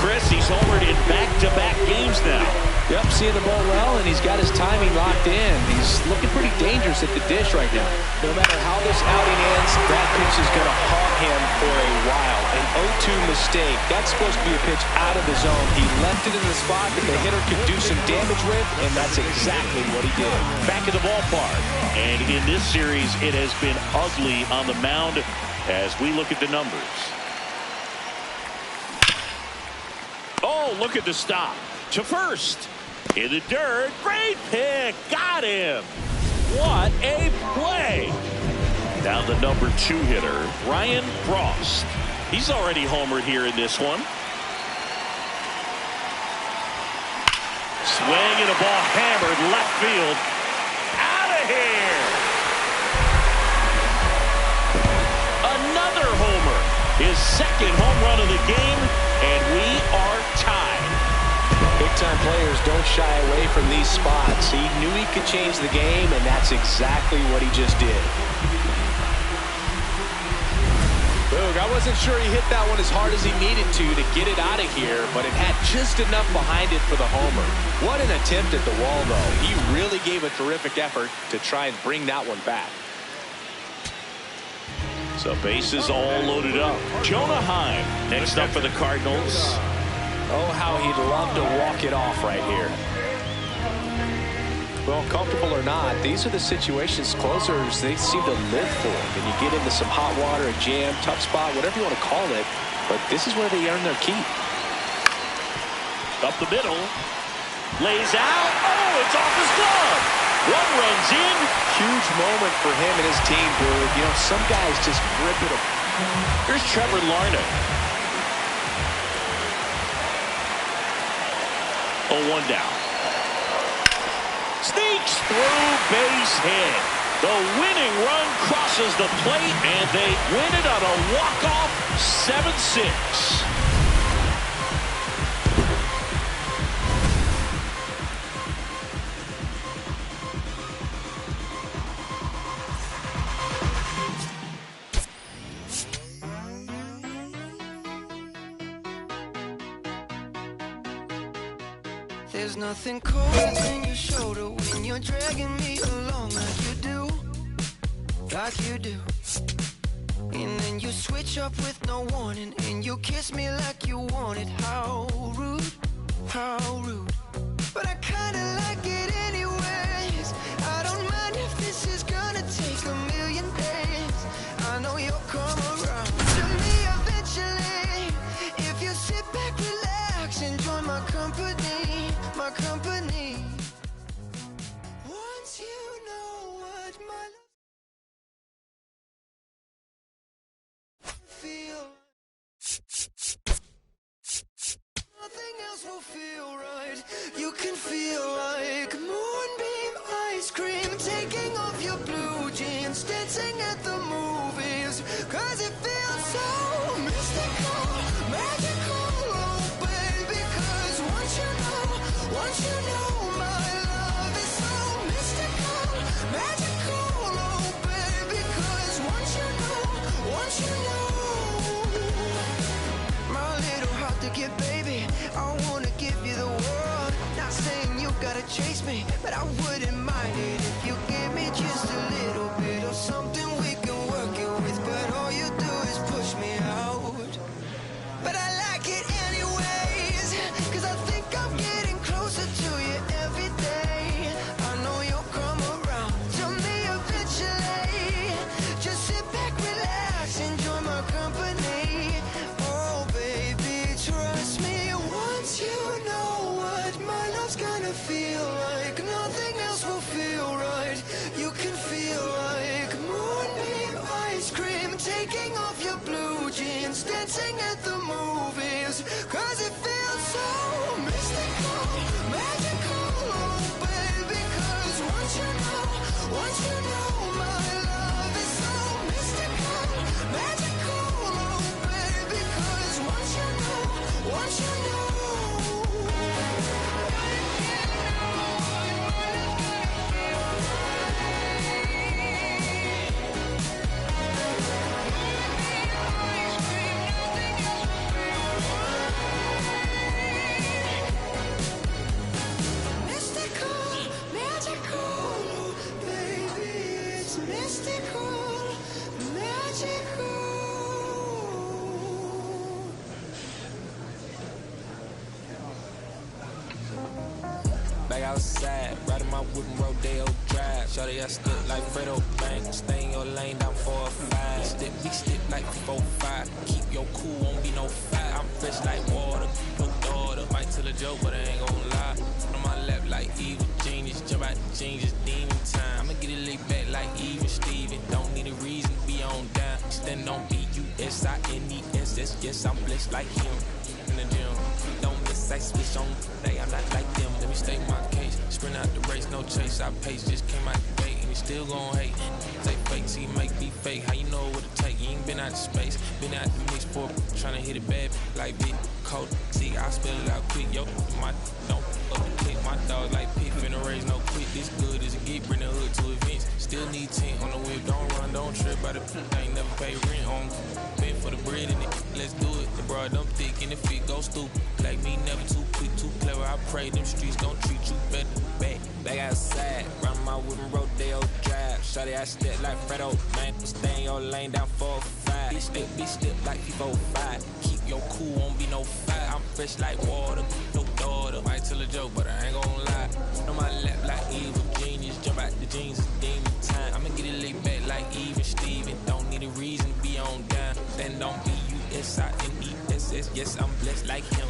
Chris, he's homered in back-to-back games now. Yep, seeing the ball well, and he's got his timing locked in. He's looking pretty dangerous at the dish right now. No matter how this outing ends, that pitch is going to haunt him for a while. An 0-2 mistake. That's supposed to be a pitch out of the zone. He left it in the spot that the hitter could do some damage with, and that's exactly what he did. Back in the ballpark. And in this series, it has been ugly on the mound as we look at the numbers. Oh, look at the stop. To first. In the dirt. Great pick. Got him. What a play. Now the number 2 hitter, Ryan Frost. He's already homered here in this one. Swing and a ball hammered left field. Out of here. Another homer. His second home run of the game, and we are tied. Big-time players don't shy away from these spots. He knew he could change the game, and that's exactly what he just did. Boog, I wasn't sure he hit that one as hard as he needed to get it out of here, but it had just enough behind it for the homer. What an attempt at the wall, though. He really gave a terrific effort to try and bring that one back. So bases all loaded up. Jonah Heim next up for the Cardinals. Oh, how he'd love to walk it off right here. Well, comfortable or not, these are the situations closers they seem to live for. And you get into some hot water, a jam, tough spot, whatever you want to call it. But this is where they earn their keep. Up the middle. Lays out. Oh, it's off his glove. One runs in. Huge moment for him and his team, Boog. You know, some guys just grip it. Here's Trevor Larnach. 0-1 down. Sneaks through, base hit. The winning run crosses the plate, and they win it on a walk-off 7-6. There's nothing cold in your shoulder when you're dragging me along like you do, And then you switch up with no warning, and you kiss me like you want it. How rude, how rude. But I kinda like it anyways. I don't mind if this is gonna take a million days. I know you'll come around to me eventually. If you sit back, relax, and join my company. My company. Once you know what my love feel, nothing else will feel right. You can feel like moonbeam ice cream, taking off your blue jeans, dancing at the movies, 'cause it feels so mystical, magical, oh baby, 'cause once you know my love is so mystical, magical, oh baby, 'cause once you know my little heart to get, baby, I wanna give you the world. Not saying you gotta chase me, but I wouldn't mind it if you give me just a little bit of something we can work it with, but all you do is push me out. But I like it anyways, 'cause I think I'm getting closer to you every day. I know you'll come around to me eventually. Just sit back, relax, enjoy my company. Oh baby, trust me, once you know what my love's gonna feel like, nothing else will feel right. You can feel like moonbeam ice cream, taking off your blue jeans, dancing at the movies, 'cause it feels so mystical, magical, oh baby, 'cause once you know my love is so mystical, magical, oh baby, 'cause once you know Back outside, riding my whip and Rodeo Drive. Shorty, I stick like Fredo Bang. Stay in your lane down 4-5. We stick like 4-5. Keep your cool, won't be no fight. I'm fresh like water, no daughter. Might tell a joke, but I ain't gon' lie. On my lap like evil genius. Jump out the jeans, just demon time. I'ma get it laid back like even Steven. Don't need a reason to be on down. Stand on B-U-S-I-N-E-S-S. Yes, I'm blessed like him. In the gym, don't miss, I switch on. Hey, I'm not like them. Let me state my case. Sprint out the race, no chase. I pace, just came out the gate, and you still gon' hate. Take fake, see, make me fake. How you know what it take? You ain't been out the space, been out the mix for tryna hit it bad like big coat. See, I spell it out quick, yo. My don't click my dog like pit. Finna raise no quick. This good as it get. Bring the hood to events. Still need tint on the whip. Don't run, don't trip by the I ain't never pay rent on. Been for the bread in it. Let's do it. The broad dumb thick and the fit go stupid. Like me, never too quick, too clever. I pray them streets gon' treat you better. Back outside, run my whip and Rodeo Drive. Shorty, I step like Fredo, man. Stay in your lane down 4-5. Bitch, step like 4-5. Keep your cool won't be no fire. I'm fresh like water, no daughter. Might tell a joke, but I ain't gon' lie. On my lap like evil genius, jump out the jeans, it's demon time. I'ma get it laid back like even Steven. Don't need a reason to be on down. Stand on B-U-S-I-N-E-S-S. Yes, I'm blessed like him.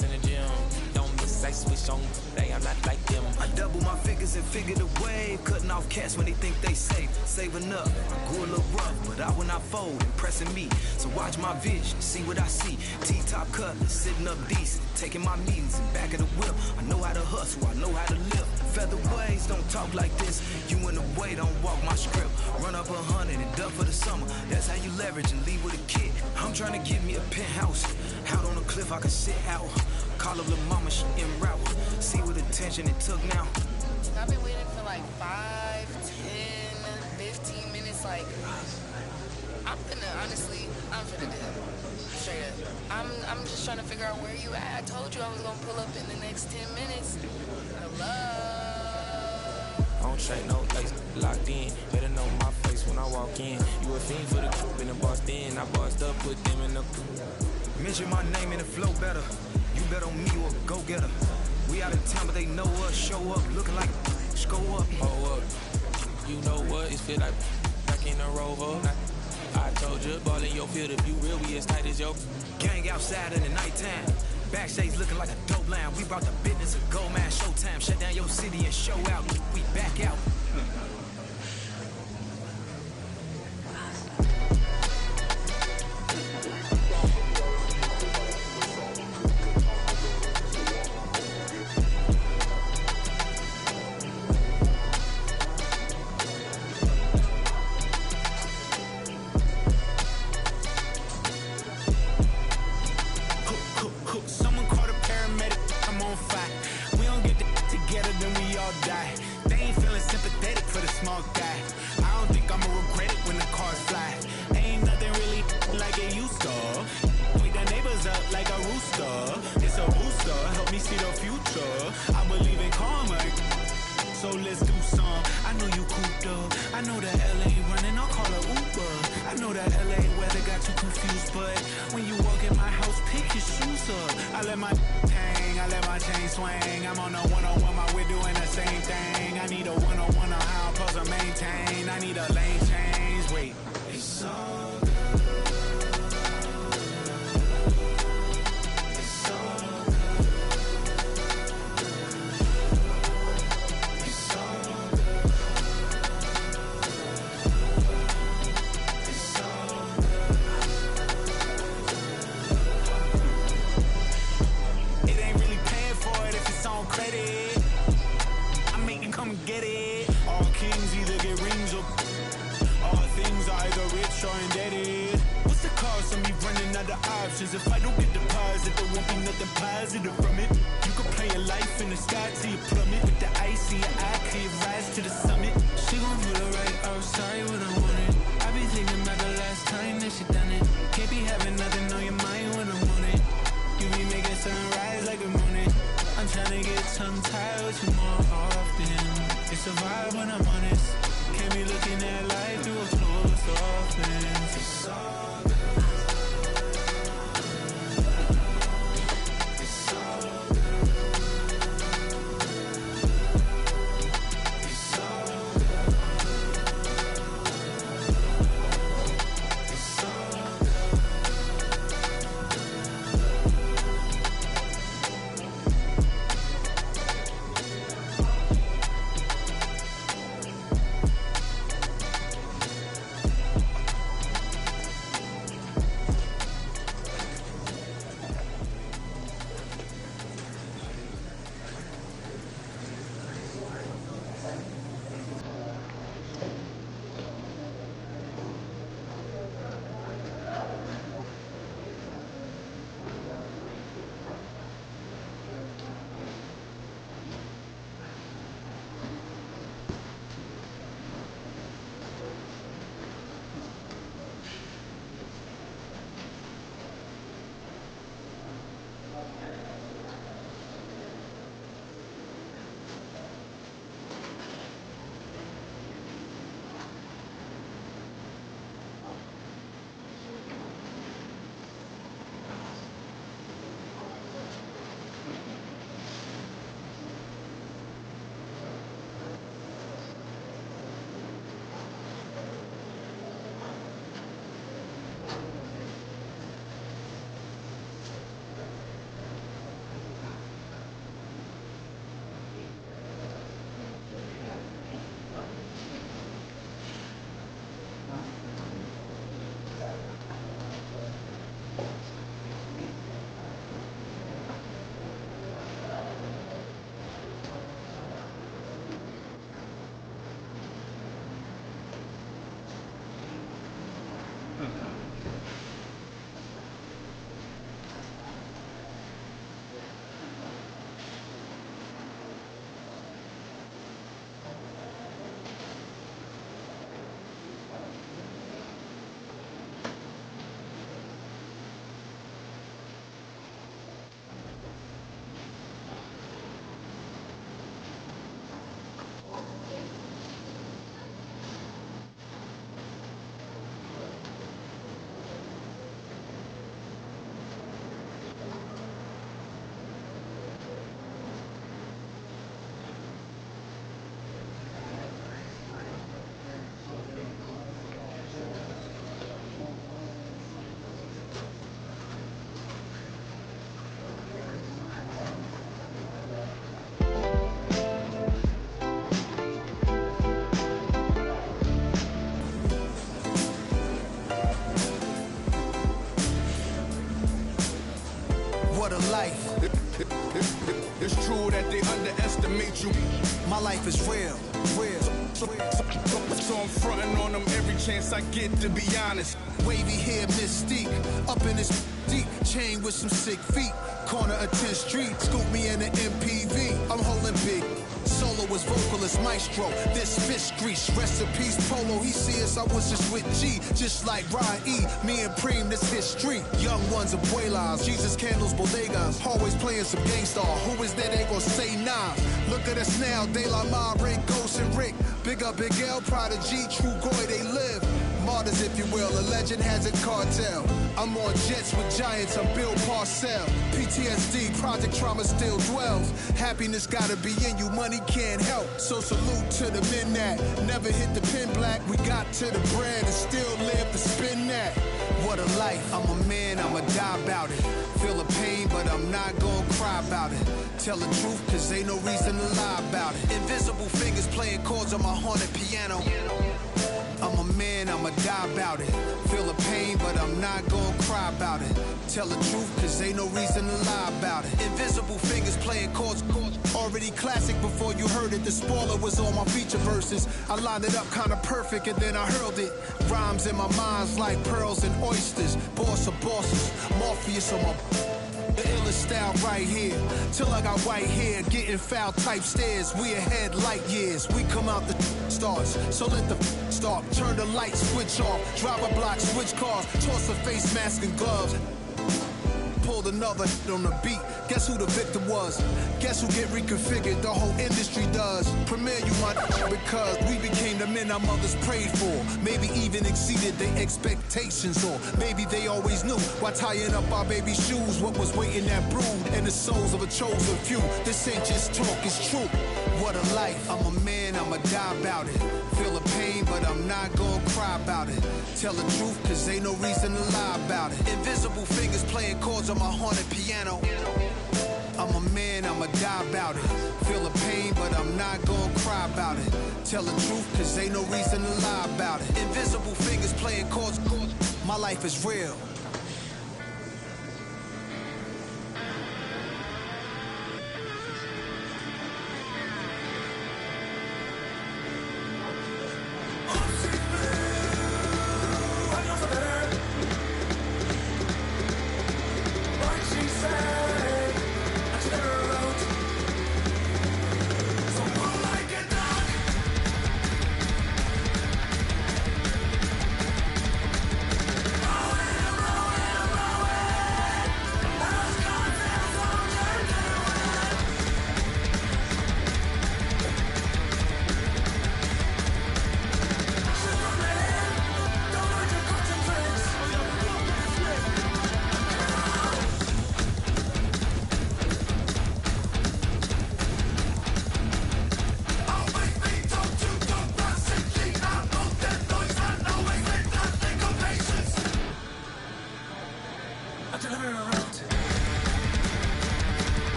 In the gym, don't miss, I switch on. Hey, I'm not like them. I double my figures and figure the wave. Cutting off cats when they think they safe. Saving up, I grew a little rough, but I will not fold, impressing me. So watch my vision, see what I see. T-top cutlass, sitting up decent. Taking my meetings in back of the whip. I know how to hustle, I know how to live. Featherweights don't talk like this. You in the way, don't walk my script. Run up 100 and duck for the summer. That's how you leverage and leave with a kid. I'm trying to get me a penthouse. Out on the cliff, I can sit out. Call up little mama, she en route. See what attention it took now. I've been waiting for like 5, 10, 15 minutes. Like, I'm finna dip. Straight up. I'm just trying to figure out where you at. I told you I was gonna pull up in the next 10 minutes. Hello. I don't shake no lace, locked in. Better know my face when I walk in. You a fiend for the coupe in the bossed in. I bossed up, put them in the coupe. Mention my name and the flow better. You bet on me or go get her. We out of town, but they know us. Show up, looking like go up. Oh up. You know what? It feel like back in the Rover. I told you, ball in your field. If you real, we as tight as your gang outside in the nighttime. Backstage looking like a dope line. We brought the business of gold man showtime. Shut down your city and show out. We back out. life. It's true that they underestimate you. My life is real, real. So I'm fronting on them every chance I get, to be honest. Wavy hair, mystique, up in this deep chain with some sick feet. Corner of 10th Street, scoop me in an MPV. I'm holding big. Soloist, vocalist, maestro. This fish grease, rest in peace, Polo. He see us, I was just with G, just like Ryan E. Me and Preem, this history. Young ones, abuelas, Jesus candles, bodegas. Always playing some gangsta. Who is that? They gon' say nah. Look at us now, De La Mare, Ghost and Rick. Big up, Big L, Prodigy, True Goy, they live. Martyrs, if you will, a legend has a cartel. I'm on jets with giants, I'm Bill Parcell. PTSD, project trauma still dwells. Happiness gotta be in you, money can't help. So salute to the men that never hit the pin black. We got to the bread and still live to spin that. What a life, I'm a man, I'ma die about it. Feel the pain, but I'm not gonna cry about it. Tell the truth, cause ain't no reason to lie about it. Invisible fingers playing chords on my haunted piano. I'm a man, I'ma die about it. Feel the pain, but I'm not gonna cry about it. Tell the truth, cause ain't no reason to lie about it. Invisible fingers playing chords. Already classic before you heard it. The spoiler was on my feature verses. I lined it up kinda perfect and then I hurled it. Rhymes in my mind's like pearls and oysters. Boss of bosses, Morpheus on my... The illest style right here. Till I got white hair, getting foul type stares. We ahead light years. We come out the starts. So let the start. Turn the light switch off. Drive a block, switch cars. Toss a face mask and gloves. Pulled another on the beat. Guess who the victim was? Guess who get reconfigured? The whole industry does. Premiere you my because we became the men our mothers prayed for. Maybe even exceeded their expectations, or maybe they always knew while tying up our baby shoes what was waiting that brood and the souls of a chosen few. This ain't just talk, it's true. What a life. I'm a man, I'ma die about it. Feel the pain, but I'm not gonna cry about it. Tell the truth, cause ain't no reason to lie about it. Invisible fingers playing chords on my haunted piano. I'm a man, I'ma die about it. Feel the pain, but I'm not gonna cry about it. Tell the truth, cause ain't no reason to lie about it. Invisible fingers playing chords. My life is real.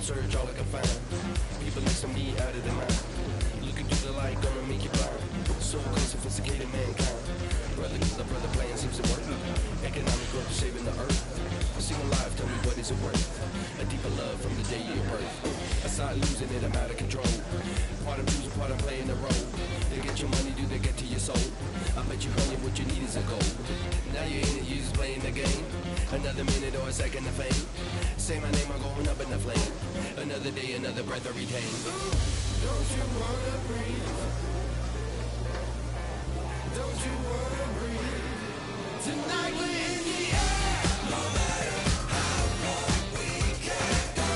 search all I can find. People listen me out of their mind. Looking through the light, gonna make you blind. So sophisticated mankind. Brother is a brother playing seems to work. Economic growth saving the earth. A single life, tell me what is it worth? A deeper love from the day of your birth. I start losing it, I'm out of control. Part I'm losing, part I'm playing the role. They get your money, do they get to your soul? I bet you honey, what you need is a goal. Now you're in it, you just playing the game. Another minute or a second of fame. Say my name, I'm going up in the flame. Another day, another breath I retain. Don't you wanna breathe? Don't you wanna breathe? Tonight we're in the air. No matter how long we can go.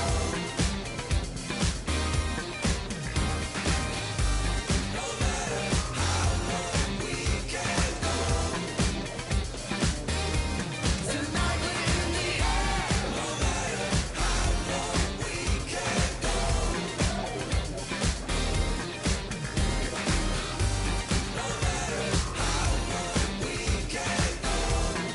No matter how long we can go. Tonight we're in the air. No matter how long we can go. No matter how long we can go.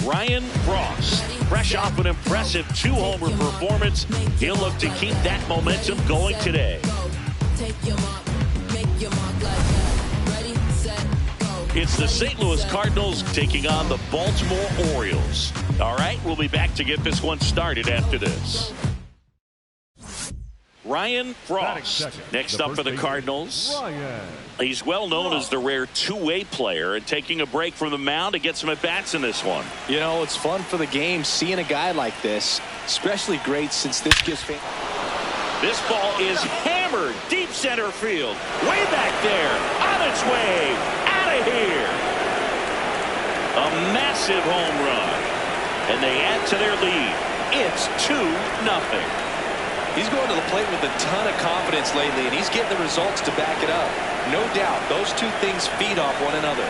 Ryan Frost. Fresh off an impressive 2-homer performance, he'll look to keep that momentum going today. It's the St. Louis Cardinals taking on the Baltimore Orioles. All right, we'll be back to get this one started after this. Ryan Frost next up for the Cardinals. He's well known as the rare two-way player and taking a break from the mound to get some at-bats in this one. You know, it's fun for the game seeing a guy like this, especially great since this gives fans. This ball is hammered deep center field. Way back there. On its way. Out of here. A massive home run. And they add to their lead. It's 2-0. He's going to the plate with a ton of confidence lately, and he's getting the results to back it up. No doubt, those two things feed off one another.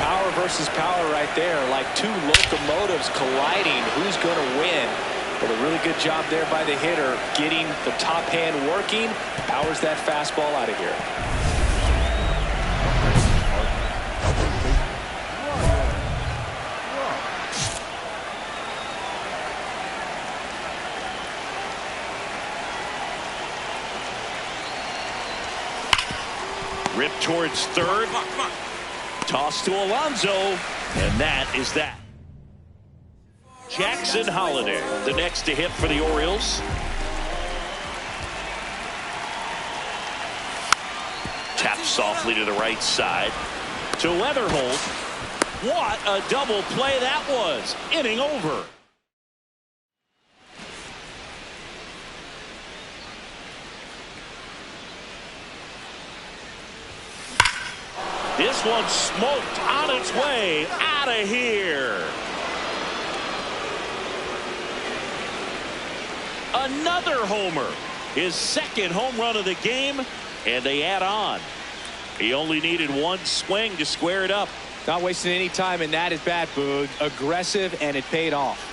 Power versus power right there, like two locomotives colliding. Who's going to win? But a really good job there by the hitter, getting the top hand working, powers that fastball out of here. Ripped towards third. Toss to Alonso. And that is that. Jackson Holliday, the next to hit for the Orioles. Taps softly to the right side. To Weatherholt. What a double play that was. Inning over. This one smoked on its way out of here. Another homer. His second home run of the game, and they add on. He only needed one swing to square it up. Not wasting any time in that at bat, Boog. Aggressive, and it paid off.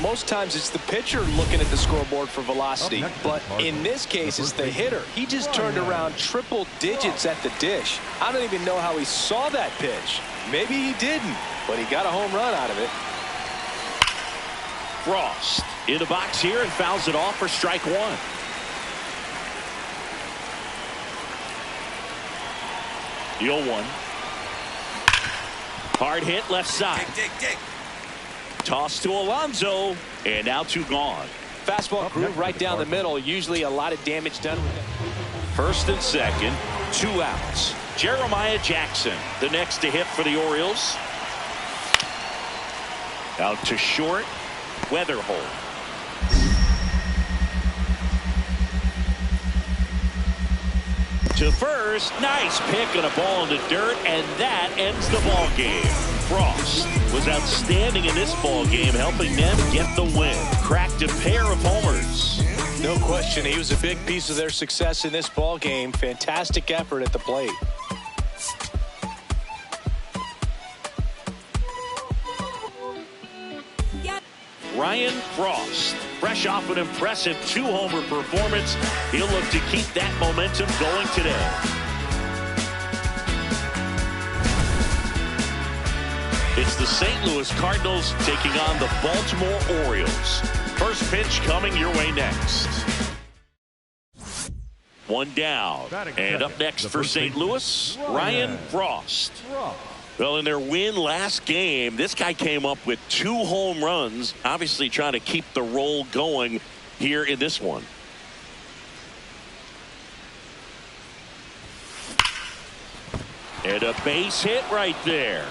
Most times it's the pitcher looking at the scoreboard for velocity, but in this case it's the hitter. He just turned around triple digits at the dish. I don't even know how he saw that pitch. Maybe he didn't, but he got a home run out of it. Frost in the box here and fouls it off for strike one. The 0-1. Hard hit left side. Dig. Toss to Alonso, and now 2 gone. Fastball groove right down the middle. Usually a lot of damage done with it. First and second, 2 outs. Jeremiah Jackson, the next to hit for the Orioles. Out to short, Weatherholt. To first, nice pick and a ball in the dirt, and that ends the ball game. Frost was outstanding in this ball game, helping them get the win. Cracked a pair of homers. No question, he was a big piece of their success in this ball game. Fantastic effort at the plate. Ryan Frost, fresh off an impressive 2-homer performance, he'll look to keep that momentum going today. It's the St. Louis Cardinals taking on the Baltimore Orioles. First pitch coming your way next. 1 down. And up next for St. Louis, Ryan Frost. Well, in their win last game, this guy came up with 2 home runs, obviously trying to keep the roll going here in this one. And a base hit right there.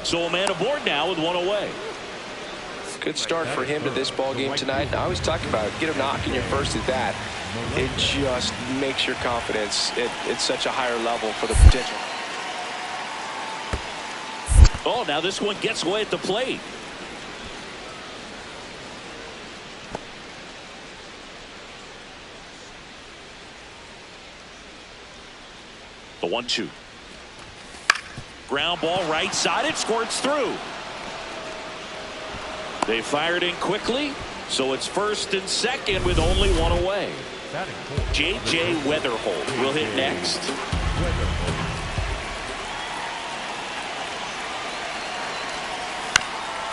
So a man aboard now with 1 away. Good start for him to this ball game tonight. I always talk about it. Get a knock in your first at bat. It just makes your confidence at such a higher level for the potential. Oh, now this one gets away at the plate. The 1-2. Ground ball right side. It squirts through. They fired in quickly, so it's first and second with only 1 away. J.J. Weatherholt will hit next.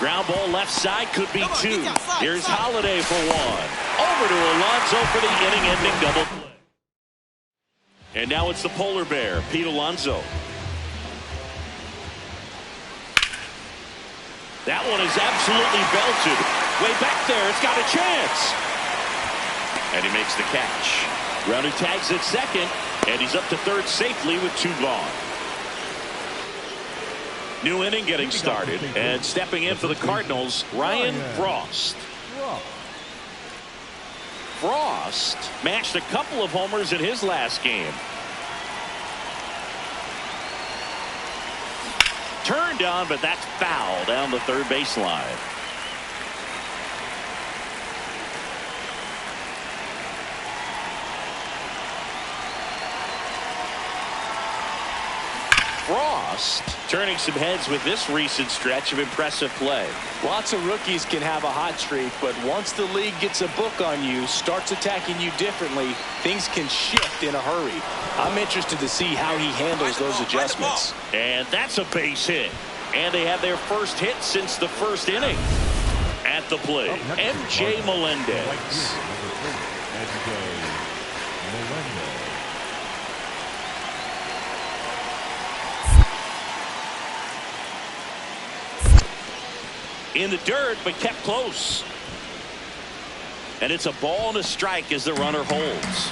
Ground ball left side, could be two. Here's Holiday for one. Over to Alonso for the inning-ending double play. And now it's the polar bear, Pete Alonso. That one is absolutely belted. Way back there, it's got a chance. And he makes the catch. Runner tags at second, and he's up to third safely with two gone. New inning getting started, and stepping in for the Cardinals, Ryan Frost. Frost mashed a couple of homers in his last game. Turned on, but that's foul down the third baseline. Frost turning some heads with this recent stretch of impressive play. Lots of rookies can have a hot streak, but once the league gets a book on you, starts attacking you differently, things can shift in a hurry. I'm interested to see how he handles those adjustments. And that's a base hit. And they have their first hit since the first inning. At the plate, MJ Melendez. In the dirt, but kept close. And it's a ball and a strike as the runner holds.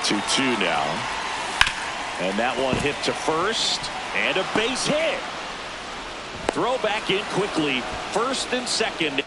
2-2 now. And that one hit to first. And a base hit. Throw back in quickly. First and second.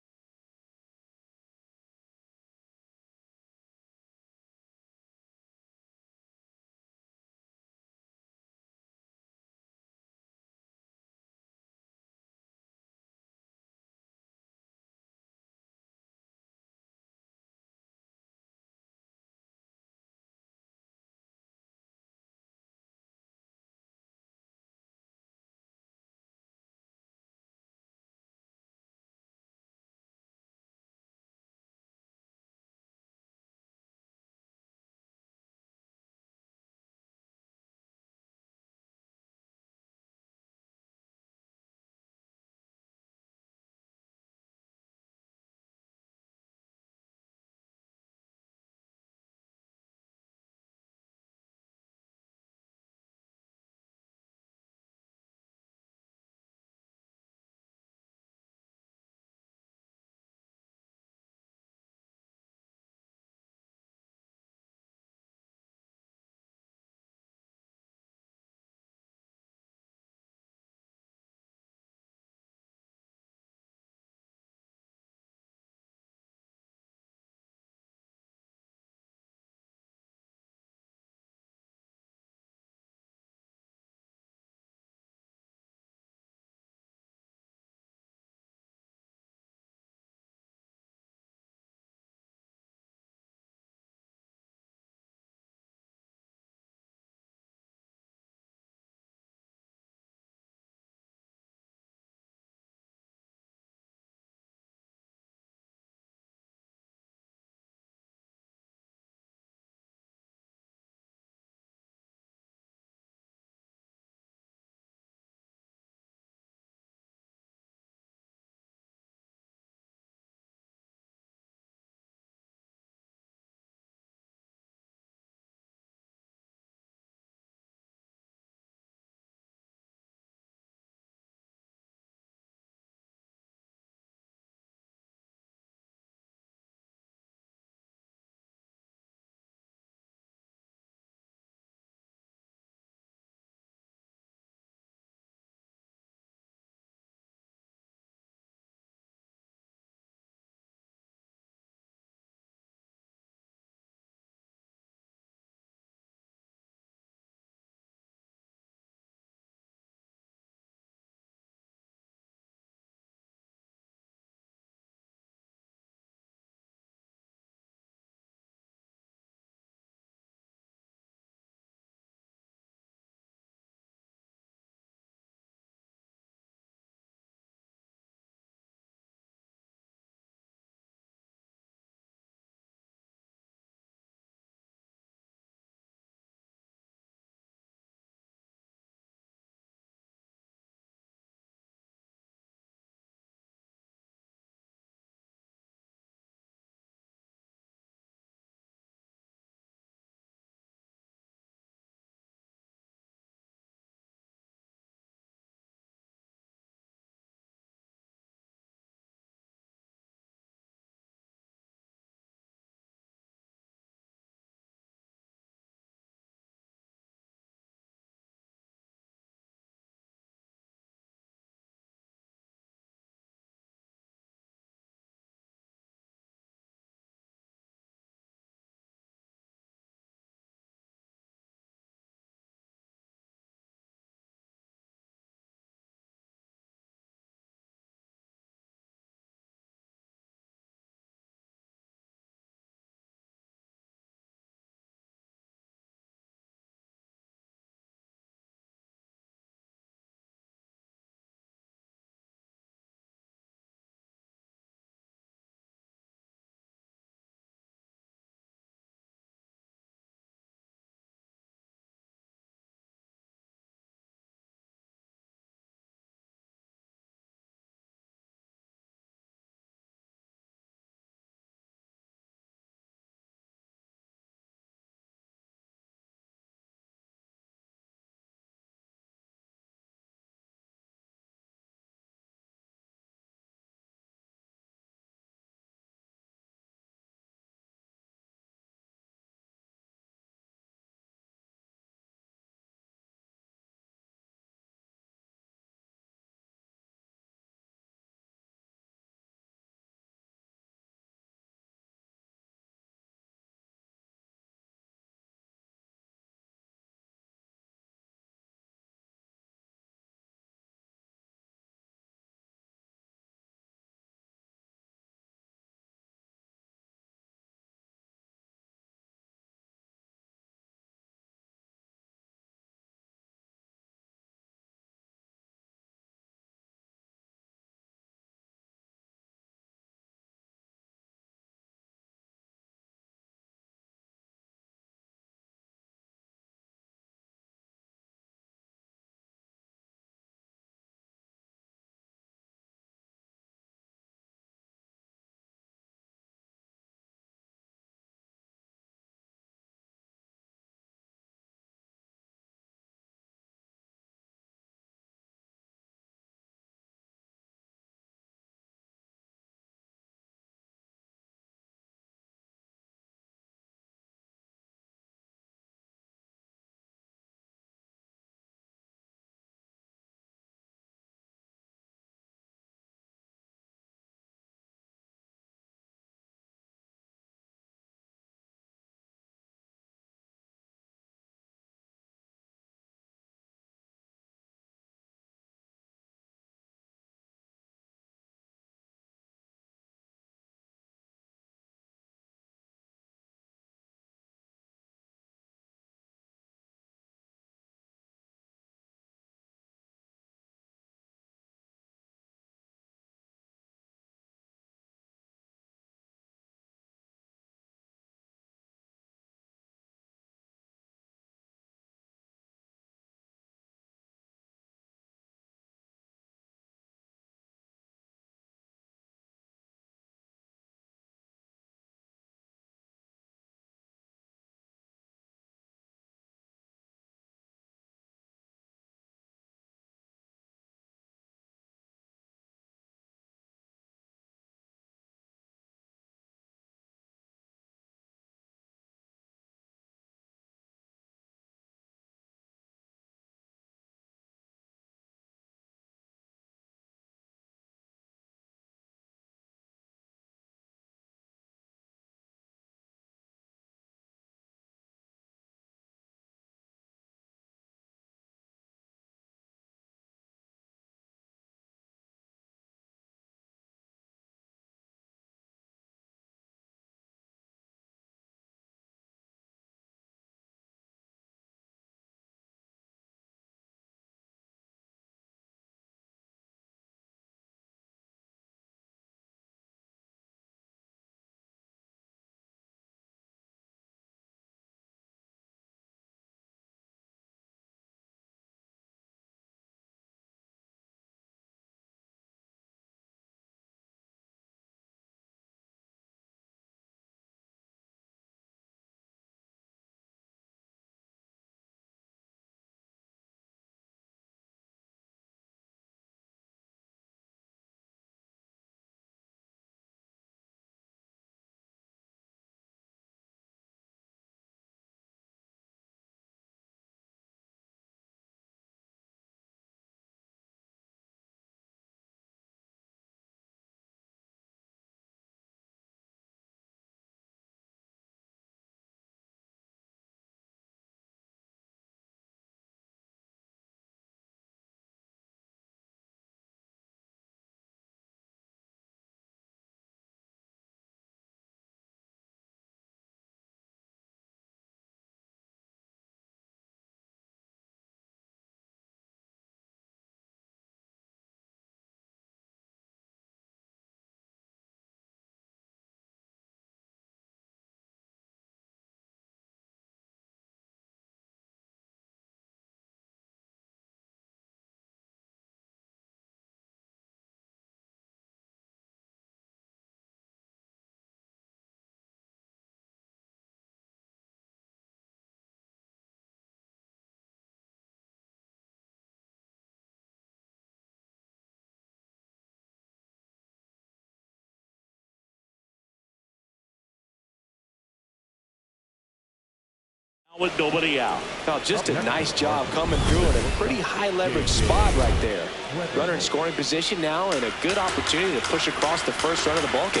with nobody out. Oh, just a nice job coming through in a pretty high leverage spot right there. Runner in scoring position now and a good opportunity to push across the first run of the ballgame.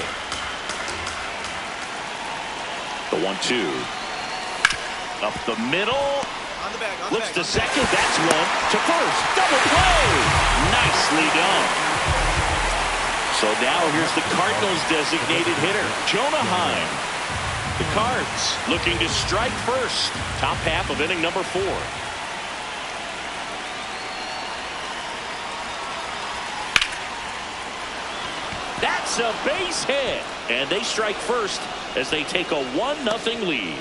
The 1-2. Up the middle. Looks to second. That's one. To first. Double play. Nicely done. So now here's the Cardinals' designated hitter, Jonah Heim. The Cards looking to strike first. Top half of inning number 4. That's a base hit. And they strike first as they take a 1-0 lead.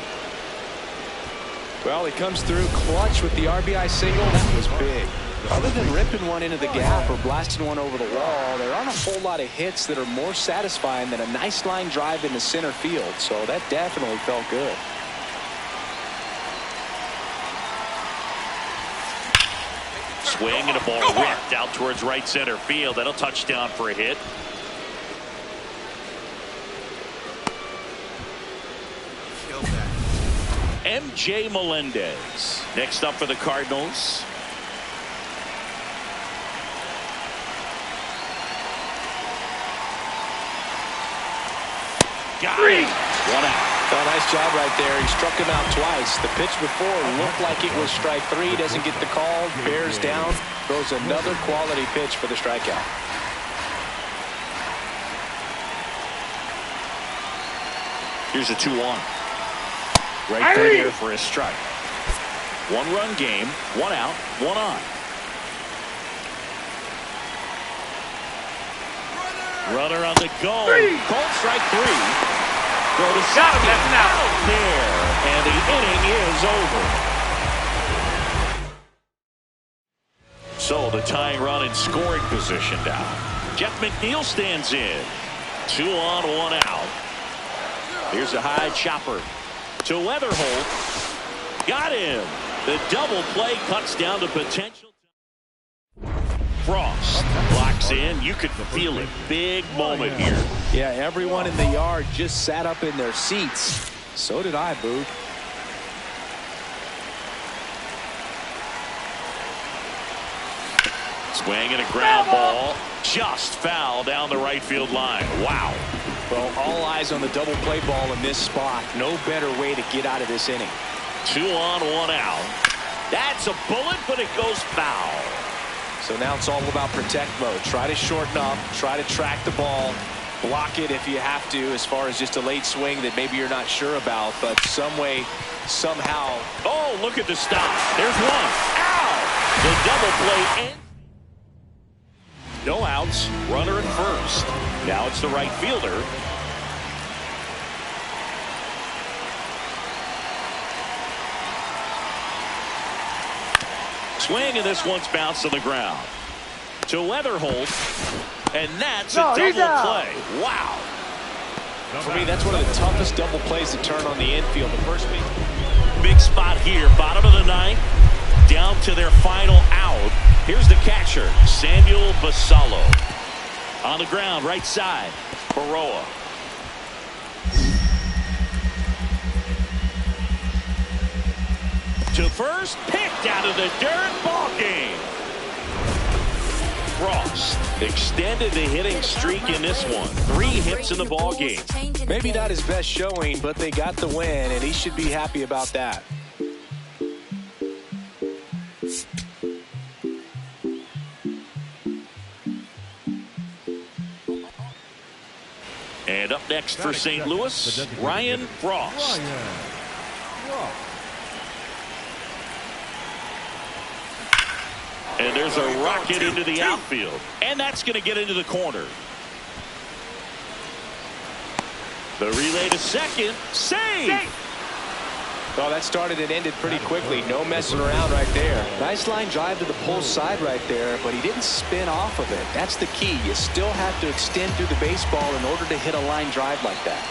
Well, he comes through clutch with the RBI single. That was big. Other than ripping one into the gap or blasting one over the wall, there aren't a whole lot of hits that are more satisfying than a nice line drive into center field. So that definitely felt good. Swing and a ball ripped out towards right center field. That'll touch down for a hit. MJ Melendez next up for the Cardinals. Got it. 1 out. Oh, nice job right there. He struck him out twice. The pitch before looked like it was strike 3. Doesn't get the call. Bears down. Throws another quality pitch for the strikeout. Here's a 2-1. Right there for a strike. 1-run game. 1 out. 1 on. Runner on the go. Called strike 3. Throw to second. That's out there. And the inning is over. So the tying run in scoring position now. Jeff McNeil stands in. 2 on, 1 out. Here's a high chopper to Weatherholt. Got him. The double play cuts down the potential. Frost locks in. You could feel it. Big moment here. Yeah, everyone in the yard just sat up in their seats. So did I, Boo. Swing and a ground ball. Just foul down the right field line. Wow. Well, all eyes on the double play ball in this spot. No better way to get out of this inning. 2 on, 1 out. That's a bullet, but it goes foul. So now it's all about protect mode. Try to shorten up. Try to track the ball. Block it if you have to, as far as just a late swing that maybe you're not sure about. But some way, somehow. Oh, look at the stop. There's one. Ow! The double play ends. No outs. Runner at first. Now it's the right fielder. Swing, and this one's bounced to the ground. To Weatherholt. And that's a double play. Wow. For me, that's one of the toughest double plays to turn on the infield. The first big spot here. Bottom of the 9th. Down to their final out. Here's the catcher, Samuel Basallo. On the ground, right side, Baroa. To first, picked out of the dirt. Ball game. Frost extended the hitting streak in this one. 3 hits in the ball game. Maybe not his best showing, but they got the win, and he should be happy about that. And up next for St. Louis, Ryan Frost. And there's a rocket into the outfield. And that's going to get into the corner. The relay to second. Save! Well, that started and ended pretty quickly. No messing around right there. Nice line drive to the pull side right there, but he didn't spin off of it. That's the key. You still have to extend through the baseball in order to hit a line drive like that.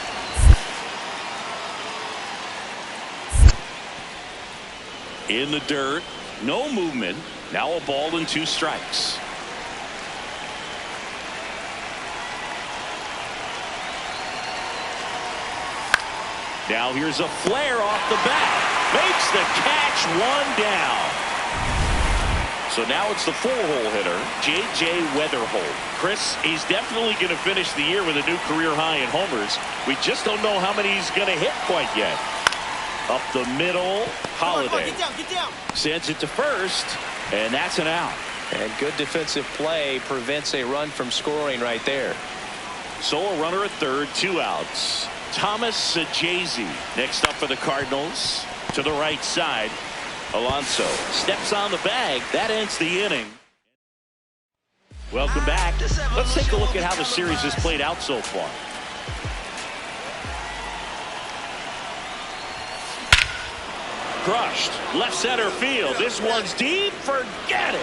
In the dirt. No movement. Now a ball and 2 strikes. Now here's a flare off the bat. Makes makes the catch, one down. So now it's the four-hole hitter, J.J. Weatherholt. Chris, he's definitely going to finish the year with a new career high in homers. We just don't know how many he's going to hit quite yet. Up the middle, Holiday. Get down. Sends it to first, and that's an out. And good defensive play prevents a run from scoring right there. So a runner at third, 2 outs. Thomas Sajazi next up for the Cardinals. To the right side, Alonso steps on the bag. That ends the inning. Welcome back. Let's take a look at how the series has played out so far. Crushed left center field. This one's deep. Forget it.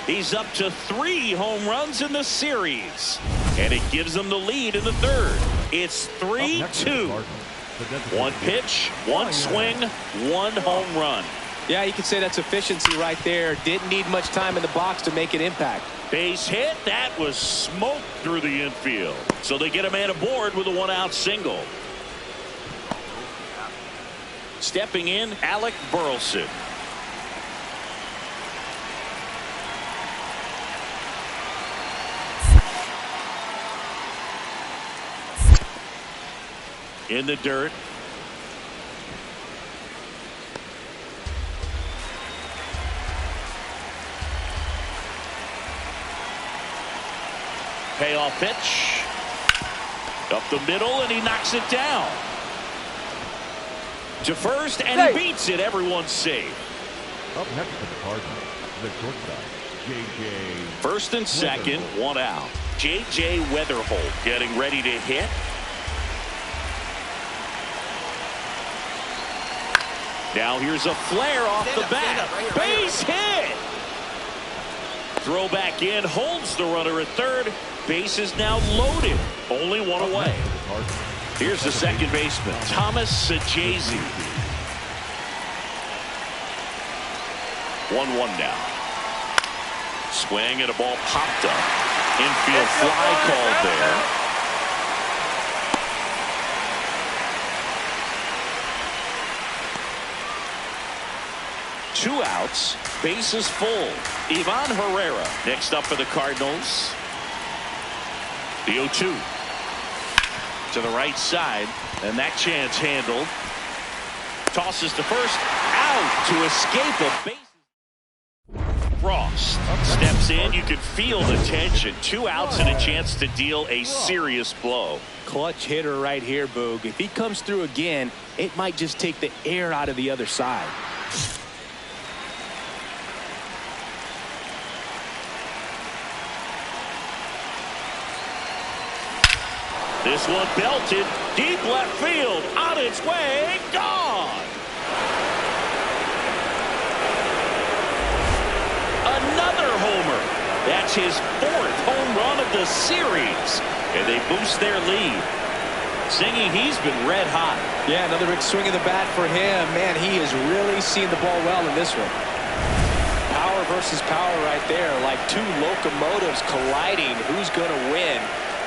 He's up to 3 home runs in the series, and it gives them the lead in the third. It's 3-2. 1 pitch, 1 swing, 1 home run. Yeah, you can say that's efficiency right there. Didn't need much time in the box to make an impact. Base hit. That was smoked through the infield. So they get a man aboard with a 1-out single. Stepping in, Alec Burleson. In the dirt. Payoff pitch. Up the middle, and he knocks it down. To first, and he beats it. Everyone's safe. Up next for the Cardinals, the shortstop, J.J. First and second, 1 out. J.J. Weatherholt getting ready to hit. Now here's a flare off the bat. Base hit. Throw back in, holds the runner at third. Base is now loaded. Only 1 away. Here's the second baseman, Thomas Sajazi. 1-1 now. Swing and a ball popped up. Infield fly called there. Two outs, bases full. Ivan Herrera next up for the Cardinals. The 0-2 to the right side, and that chance handled. Tosses to first, out to escape a base. Frost steps in. You can feel the tension. 2 outs and a chance to deal a serious blow. Clutch hitter right here, Boog. If he comes through again, it might just take the air out of the other side. This one belted deep left field, on its way, gone. Another homer. That's his 4th home run of the series, and they boost their lead. Singing, he's been red hot. Yeah, another big swing of the bat for him. Man, he has really seen the ball well in this one. Power versus power right there, like 2 locomotives colliding. Who's going to win?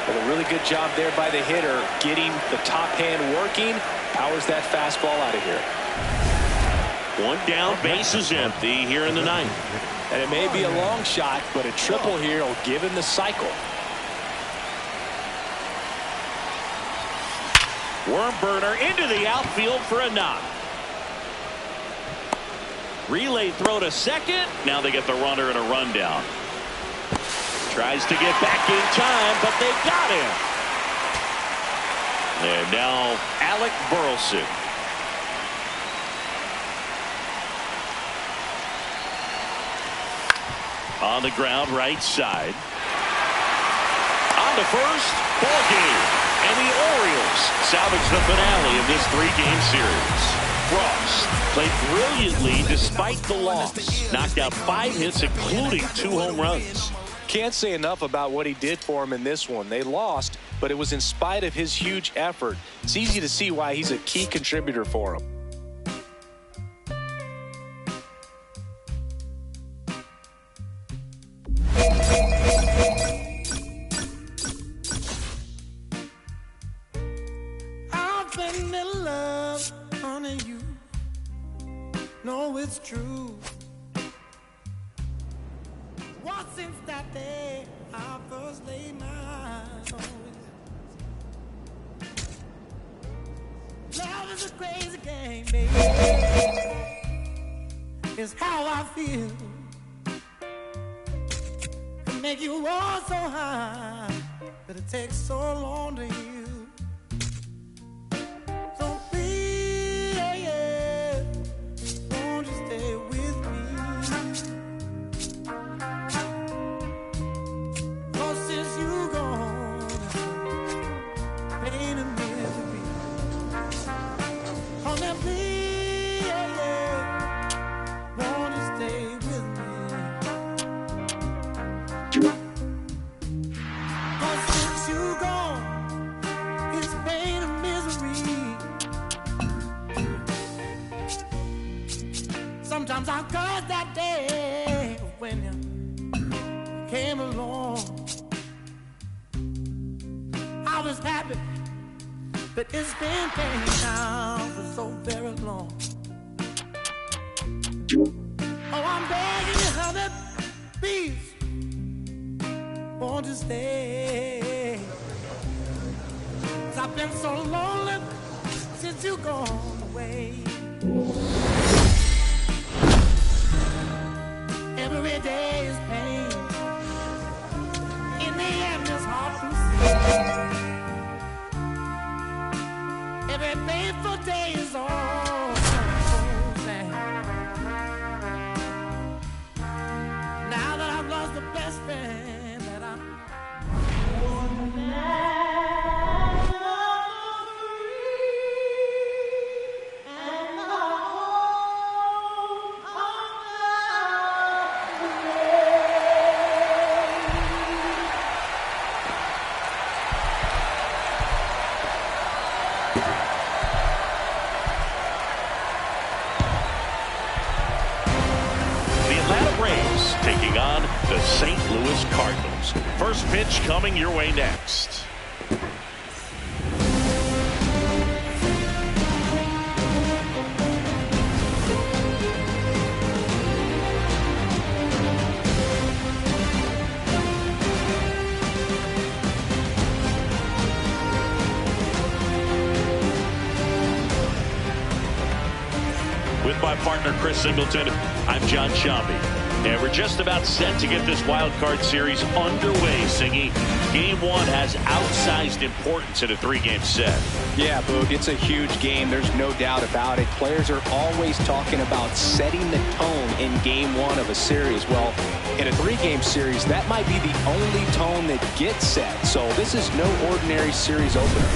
But a really good job there by the hitter, getting the top hand working, powers that fastball out of here. 1 down, base is empty here in the 9th. And it may be a long shot, but a triple here will give him the cycle. Worm burner into the outfield for a knock. Relay throw to second. Now they get the runner and a rundown. Tries to get back in time, but they got him. And now Alec Burleson. On the ground, right side. On to first, ball game. And the Orioles salvage the finale of this 3-game series. Frost played brilliantly despite the loss. Knocked out 5 hits, including 2 home runs. Can't say enough about what he did for him in this one. They lost, but it was in spite of his huge effort. It's easy to see why he's a key contributor for him. One little love, honey, you know it's true. What since that day I first laid my eyes on you. Love is a crazy game, baby. It's how I feel. Can make you roar so high, but it takes so long to heal. So please, won't you stay with me? 'Cause since you gone, pain and misery. Oh, now please, won't you stay with me? 'Cause since you gone, it's pain and misery. Sometimes I curse that day when you came along. I was happy, but it's been pain now for so very long. Oh, I'm begging you, honey, please, won't you stay? 'Cause I've been so lonely since you gone away. Every day is pain. In the end, it's hard to see. Every painful day is all so sad. Now that I've lost the best friend that I taking on the St. Louis Cardinals. First pitch coming your way next. With my partner Chris Singleton, I'm John Shambi. And we're just about set to get this wild card series underway, Singy. Game one has outsized importance in a three-game set. Yeah, Boog, it's a huge game. There's no doubt about it. Players are always talking about setting the tone in game one of a series. Well, in a three-game series, that might be the only tone that gets set. So this is no ordinary series opener.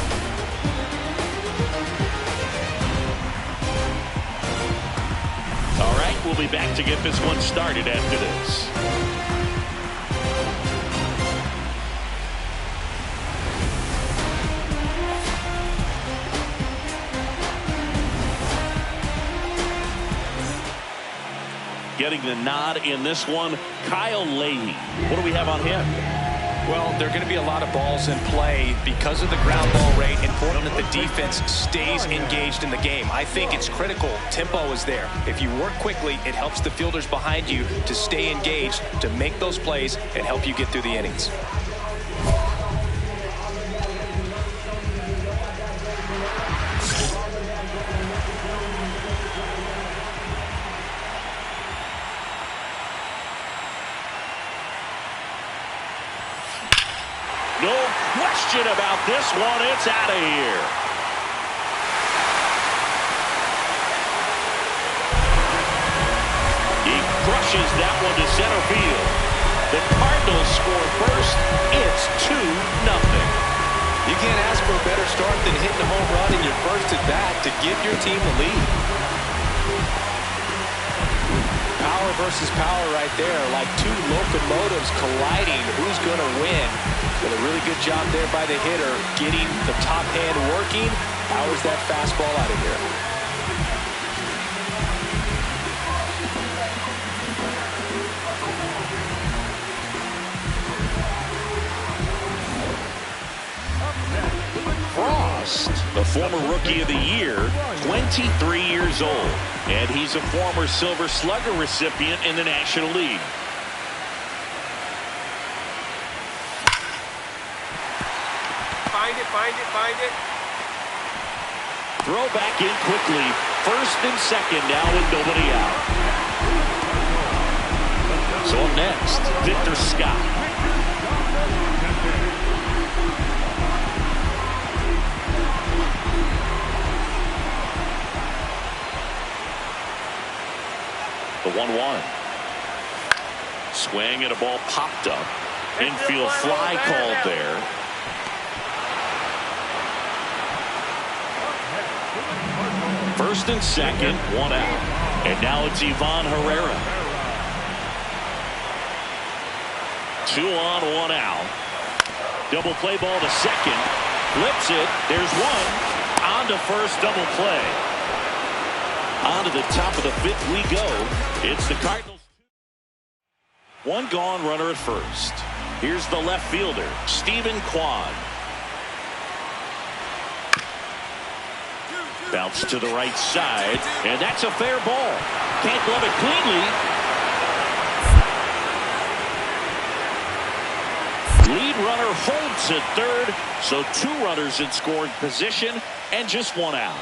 We'll be back to get this one started after this. Getting the nod in this one, Kyle Leahy. What do we have on him? Well, there are going to be a lot of balls in play because of the ground ball rate. Important that the defense stays engaged in the game. I think it's critical. Tempo is there. If you work quickly, it helps the fielders behind you to stay engaged, to make those plays, and help you get through the innings. No question about this one. It's out of here. He crushes that one to center field. The Cardinals score first. It's 2-0. You can't ask for a better start than hitting a home run in your first at bat to give your team the lead. Power versus power right there, like two locomotives colliding. Who's going to win? But a really good job there by the hitter, getting the top hand working. Powers that fastball out of here. Frost the former Rookie of the Year, 23 years old. And he's a former Silver Slugger recipient in the National League. Find it. Throw back in quickly. First and second now with nobody out. So up next, Victor Scott. The 1-1. Swing and a ball popped up. Infield fly called there. First and second, one out. And now it's Ivan Herrera. 2 on, 1 out. Double play ball to second. Flips it. There's one. On to first, double play. On to the top of the 5th we go. It's the Cardinals. 1 gone, runner at first. Here's the left fielder, Stephen Kwan. Bounce to the right side, and that's a fair ball. Can't glove it cleanly. Lead runner holds at third, so 2 runners in scoring position and just 1 out.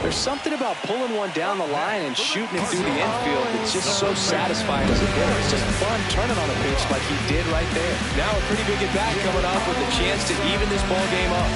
There's something about pulling one down the line and shooting it through the infield that's just so satisfying as a hitter. It's just fun turning on a pitch like he did right there. Now a pretty big at bat coming up with a chance to even this ball game up.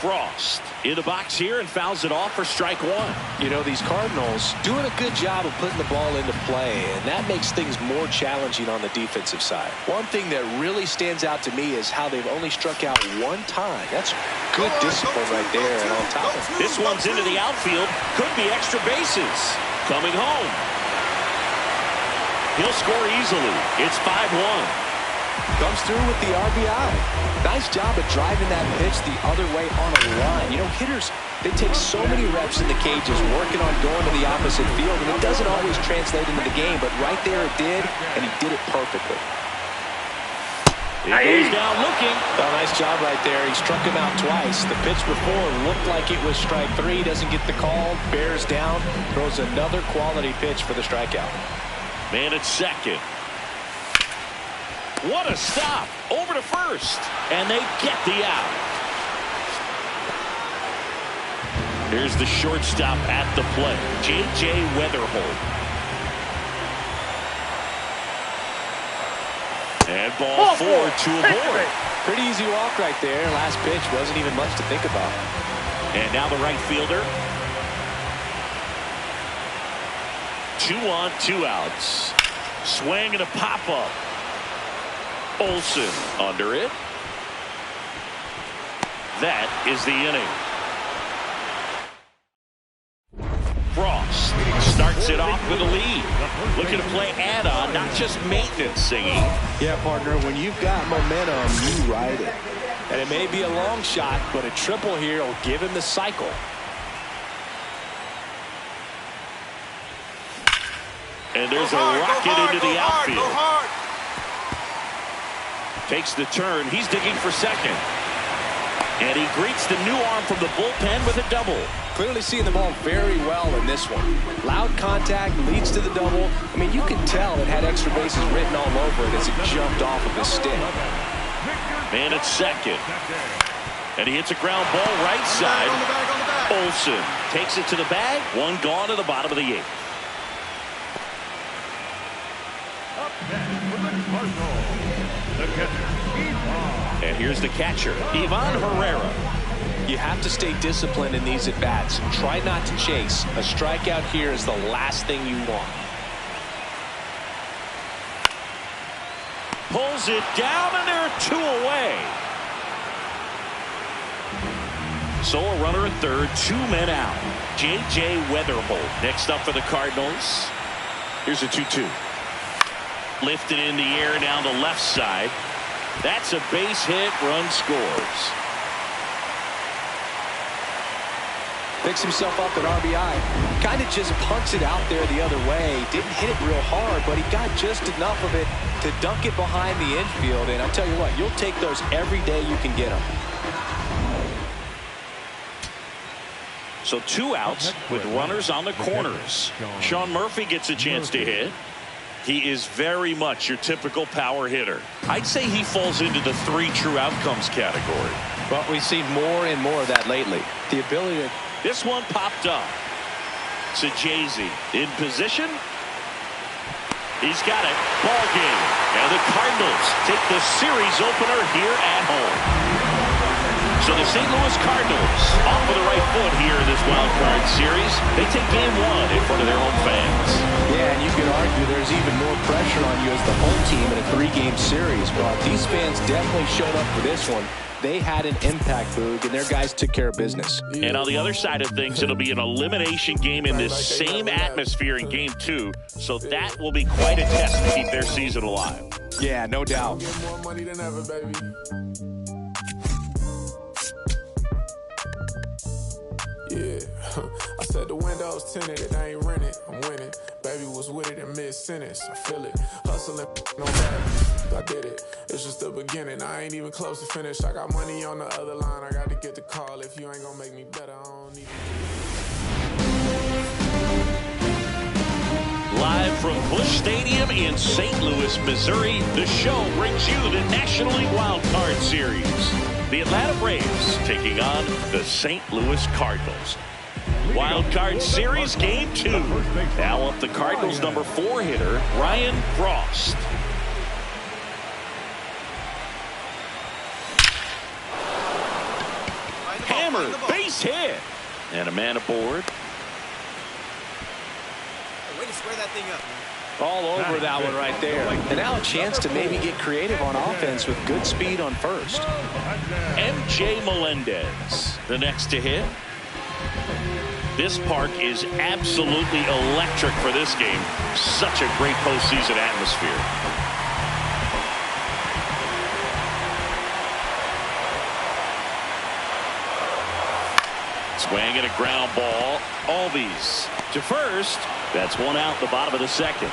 Frost in the box here and fouls it off for strike 1. You know, these Cardinals doing a good job of putting the ball into play, and that makes things more challenging on the defensive side. One thing that really stands out to me is how they've only struck out 1 time. That's good discipline right there, and on top of it. This one's into the outfield. Could be extra bases. Coming home. He'll score easily. It's 5-1. Comes through with the RBI. Nice job of driving that pitch the other way on a line. You know, hitters, they take so many reps in the cages working on going to the opposite field, and it doesn't always translate into the game, but right there it did, and he did it perfectly. He goes down looking. Oh, nice job right there. He struck him out twice. The pitch before looked like it was strike 3. Doesn't get the call. Bears down. Throws another quality pitch for the strikeout. Man at second. What a stop. Over to first. And they get the out. Here's the shortstop at the plate, J.J. Weatherholt. And ball 4 to a board. Pretty easy walk right there. Last pitch wasn't even much to think about. And now the right fielder. 2 on, 2 outs. Swing and a pop-up. Olsen under it. That is the inning. Frost starts it off with a lead. Looking to play add-on, not just maintenance singing. Yeah, partner, when you've got momentum, you ride it. And it may be a long shot, but a triple here will give him the cycle. And there's a rocket into the outfield. Takes the turn. He's digging for second. And he greets the new arm from the bullpen with a double. Clearly seeing the ball very well in this one. Loud contact leads to the double. I mean, you can tell it had extra bases written all over it as it jumped off of the stick. Man at second. And he hits a ground ball right side. Olsen takes it to the bag. 1 gone to the bottom of the 8th. And here's the catcher, Ivan Herrera. You have to stay disciplined in these at-bats. Try not to chase. A strikeout here is the last thing you want. Pulls it down, and there are 2 away. So a runner at third, 2 men out. J.J. Weatherholt next up for the Cardinals. Here's a 2-2. Lifted in the air down the left side. That's a base hit. Run scores. Picks himself up an RBI. Kind of just punts it out there the other way. Didn't hit it real hard, but he got just enough of it to dunk it behind the infield. And I'll tell you what, you'll take those every day you can get them. So 2 outs with runners on the corners. Sean Murphy gets a chance to hit. He is very much your typical power hitter. I'd say he falls into the 3 true outcomes category. But we've seen more and more of that lately. The ability to... This one popped up. So Jay-Z in position. He's got it. Ball game. And the Cardinals take the series opener here at home. So the St. Louis Cardinals off with the right foot here in this wild card series. They take game 1 in front of their home fans. Yeah, and you could argue there's even more pressure on you as the home team in a 3-game series. But these fans definitely showed up for this one. They had an impact, Boog, and their guys took care of business. And on the other side of things, it'll be an elimination game in this same atmosphere in game 2. So that will be quite a test to keep their season alive. Yeah, no doubt. More money than ever, baby. Yeah, I said the window's tinted, it ain't rented, I'm winning. Baby was with it in mid-sentence, I feel it. Hustling, no bad, I did it. It's just the beginning, I ain't even close to finish. I got money on the other line, I got to get the call. If you ain't gonna make me better, I don't need it. Live from Busch Stadium in St. Louis, Missouri, the show brings you the National League Wild Card Series. The Atlanta Braves taking on the St. Louis Cardinals. Wild Card Series Game 2. Now up the Cardinals' number 4 hitter, Ryan Frost. Hammered, base hit. And a man aboard. Way to square that thing up, man. All over that one right there. And now a chance to maybe get creative on offense with good speed on first. MJ Melendez, the next to hit. This park is absolutely electric for this game. Such a great postseason atmosphere. Swing and a ground ball. Albies to first. That's 1 out the bottom of the 2nd.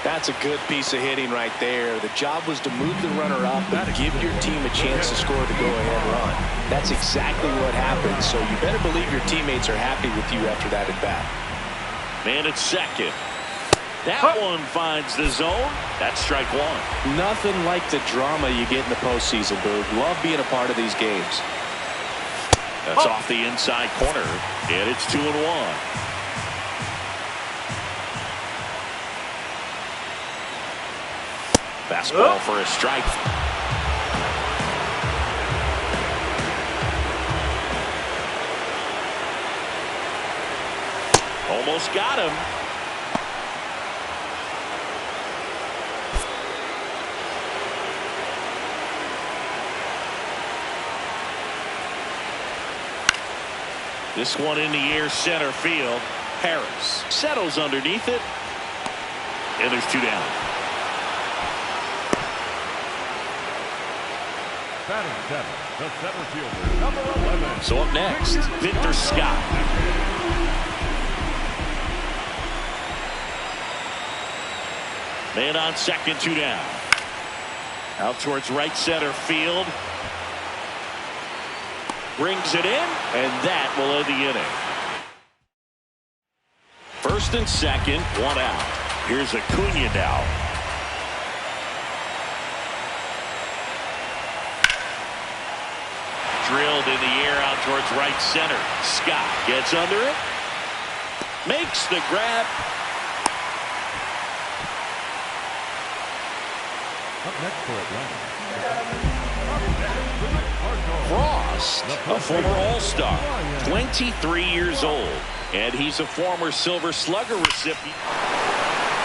That's a good piece of hitting right there. The job was to move the runner up and give your team a chance to score the go-ahead run. That's exactly what happened, so you better believe your teammates are happy with you after that at bat. Man at second. That one finds the zone. That's strike 1. Nothing like the drama you get in the postseason, Boog. Love being a part of these games. That's off the inside corner, and it's 2-1. Fastball for a strike. Almost got him. This one in the air, center field. Harris settles underneath it. And there's 2 down. Batting 7, the center fielder, number 11. So up next, Victor Scott. Man on second, 2 down. Out towards right center field. Brings it in, and that will end the inning. First and second, 1 out. Here's Acuna now. Drilled in the air out towards right center. Scott gets under it. Makes the grab. Up next for Atlanta. Frost, a former All-Star, 23 years old, and he's a former Silver Slugger recipient.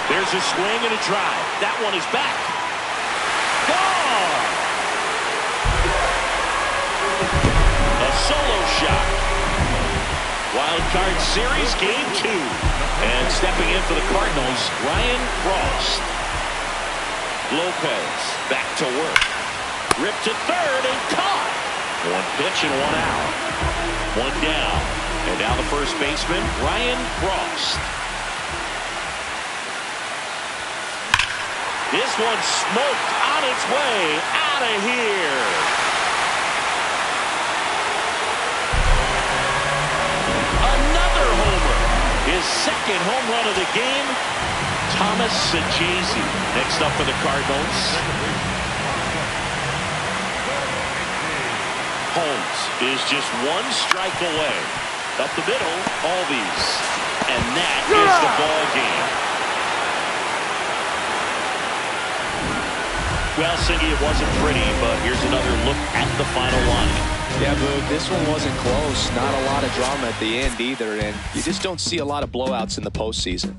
There's a swing and a drive. That one is back. Gone! A solo shot. Wild Card Series Game 2. And stepping in for the Cardinals, Ryan Frost. Lopez back to work. Ripped to third and caught. 1 pitch and 1 out. 1 down. And now the first baseman, Ryan Frost. This one smoked on its way out of here. Another homer. His second home run of the game. Thomas Saggese next up for the Cardinals. Holmes is just one strike away. Up the middle, Albies. And that is the ball game. Well, Singy, it wasn't pretty, but here's another look at the final line. Yeah, Boog, this one wasn't close. Not a lot of drama at the end either, and you just don't see a lot of blowouts in the postseason.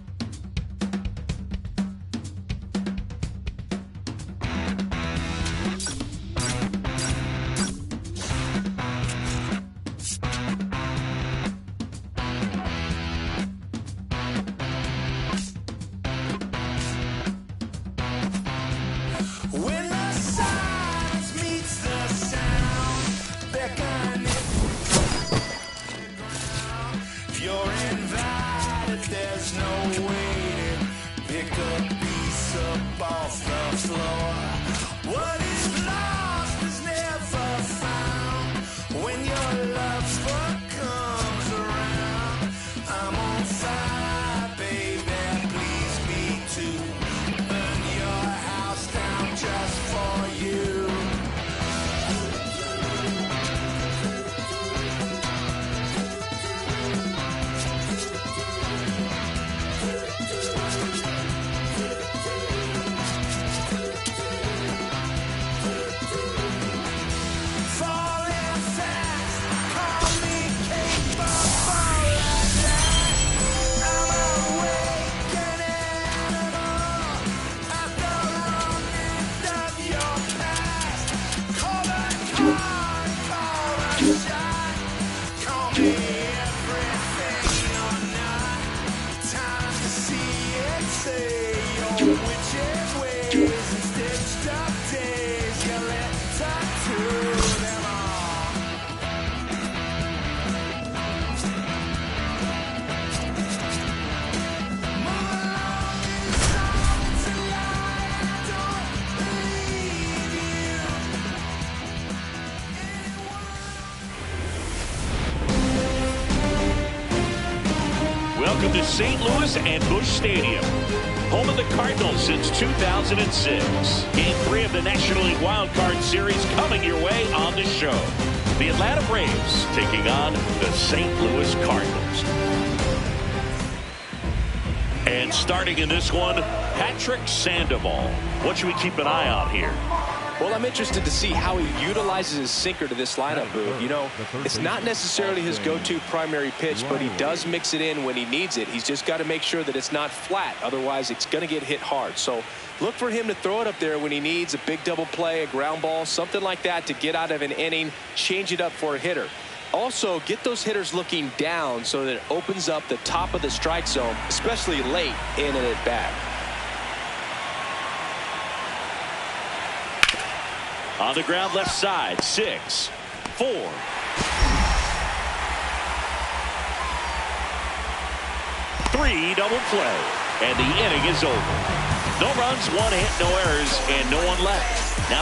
Welcome to St. Louis and Busch Stadium, home of the Cardinals since 2006. Game 3 of the National League Wild Card Series coming your way on the show. The Atlanta Braves taking on the St. Louis Cardinals. And starting in this one, Patrick Sandoval. What should we keep an eye on here? Well, I'm interested to see how he utilizes his sinker to this lineup, Boog. You know, it's not necessarily his go-to primary pitch, but he does mix it in when he needs it. He's just got to make sure that it's not flat. Otherwise, it's going to get hit hard. So look for him to throw it up there when he needs a big double play, a ground ball, something like that to get out of an inning, change it up for a hitter. Also, get those hitters looking down so that it opens up the top of the strike zone, especially late in an at-bat. On the ground left side, 6, 4. 3 double play. And the inning is over. No runs, 1 hit, no errors, and no one left. Now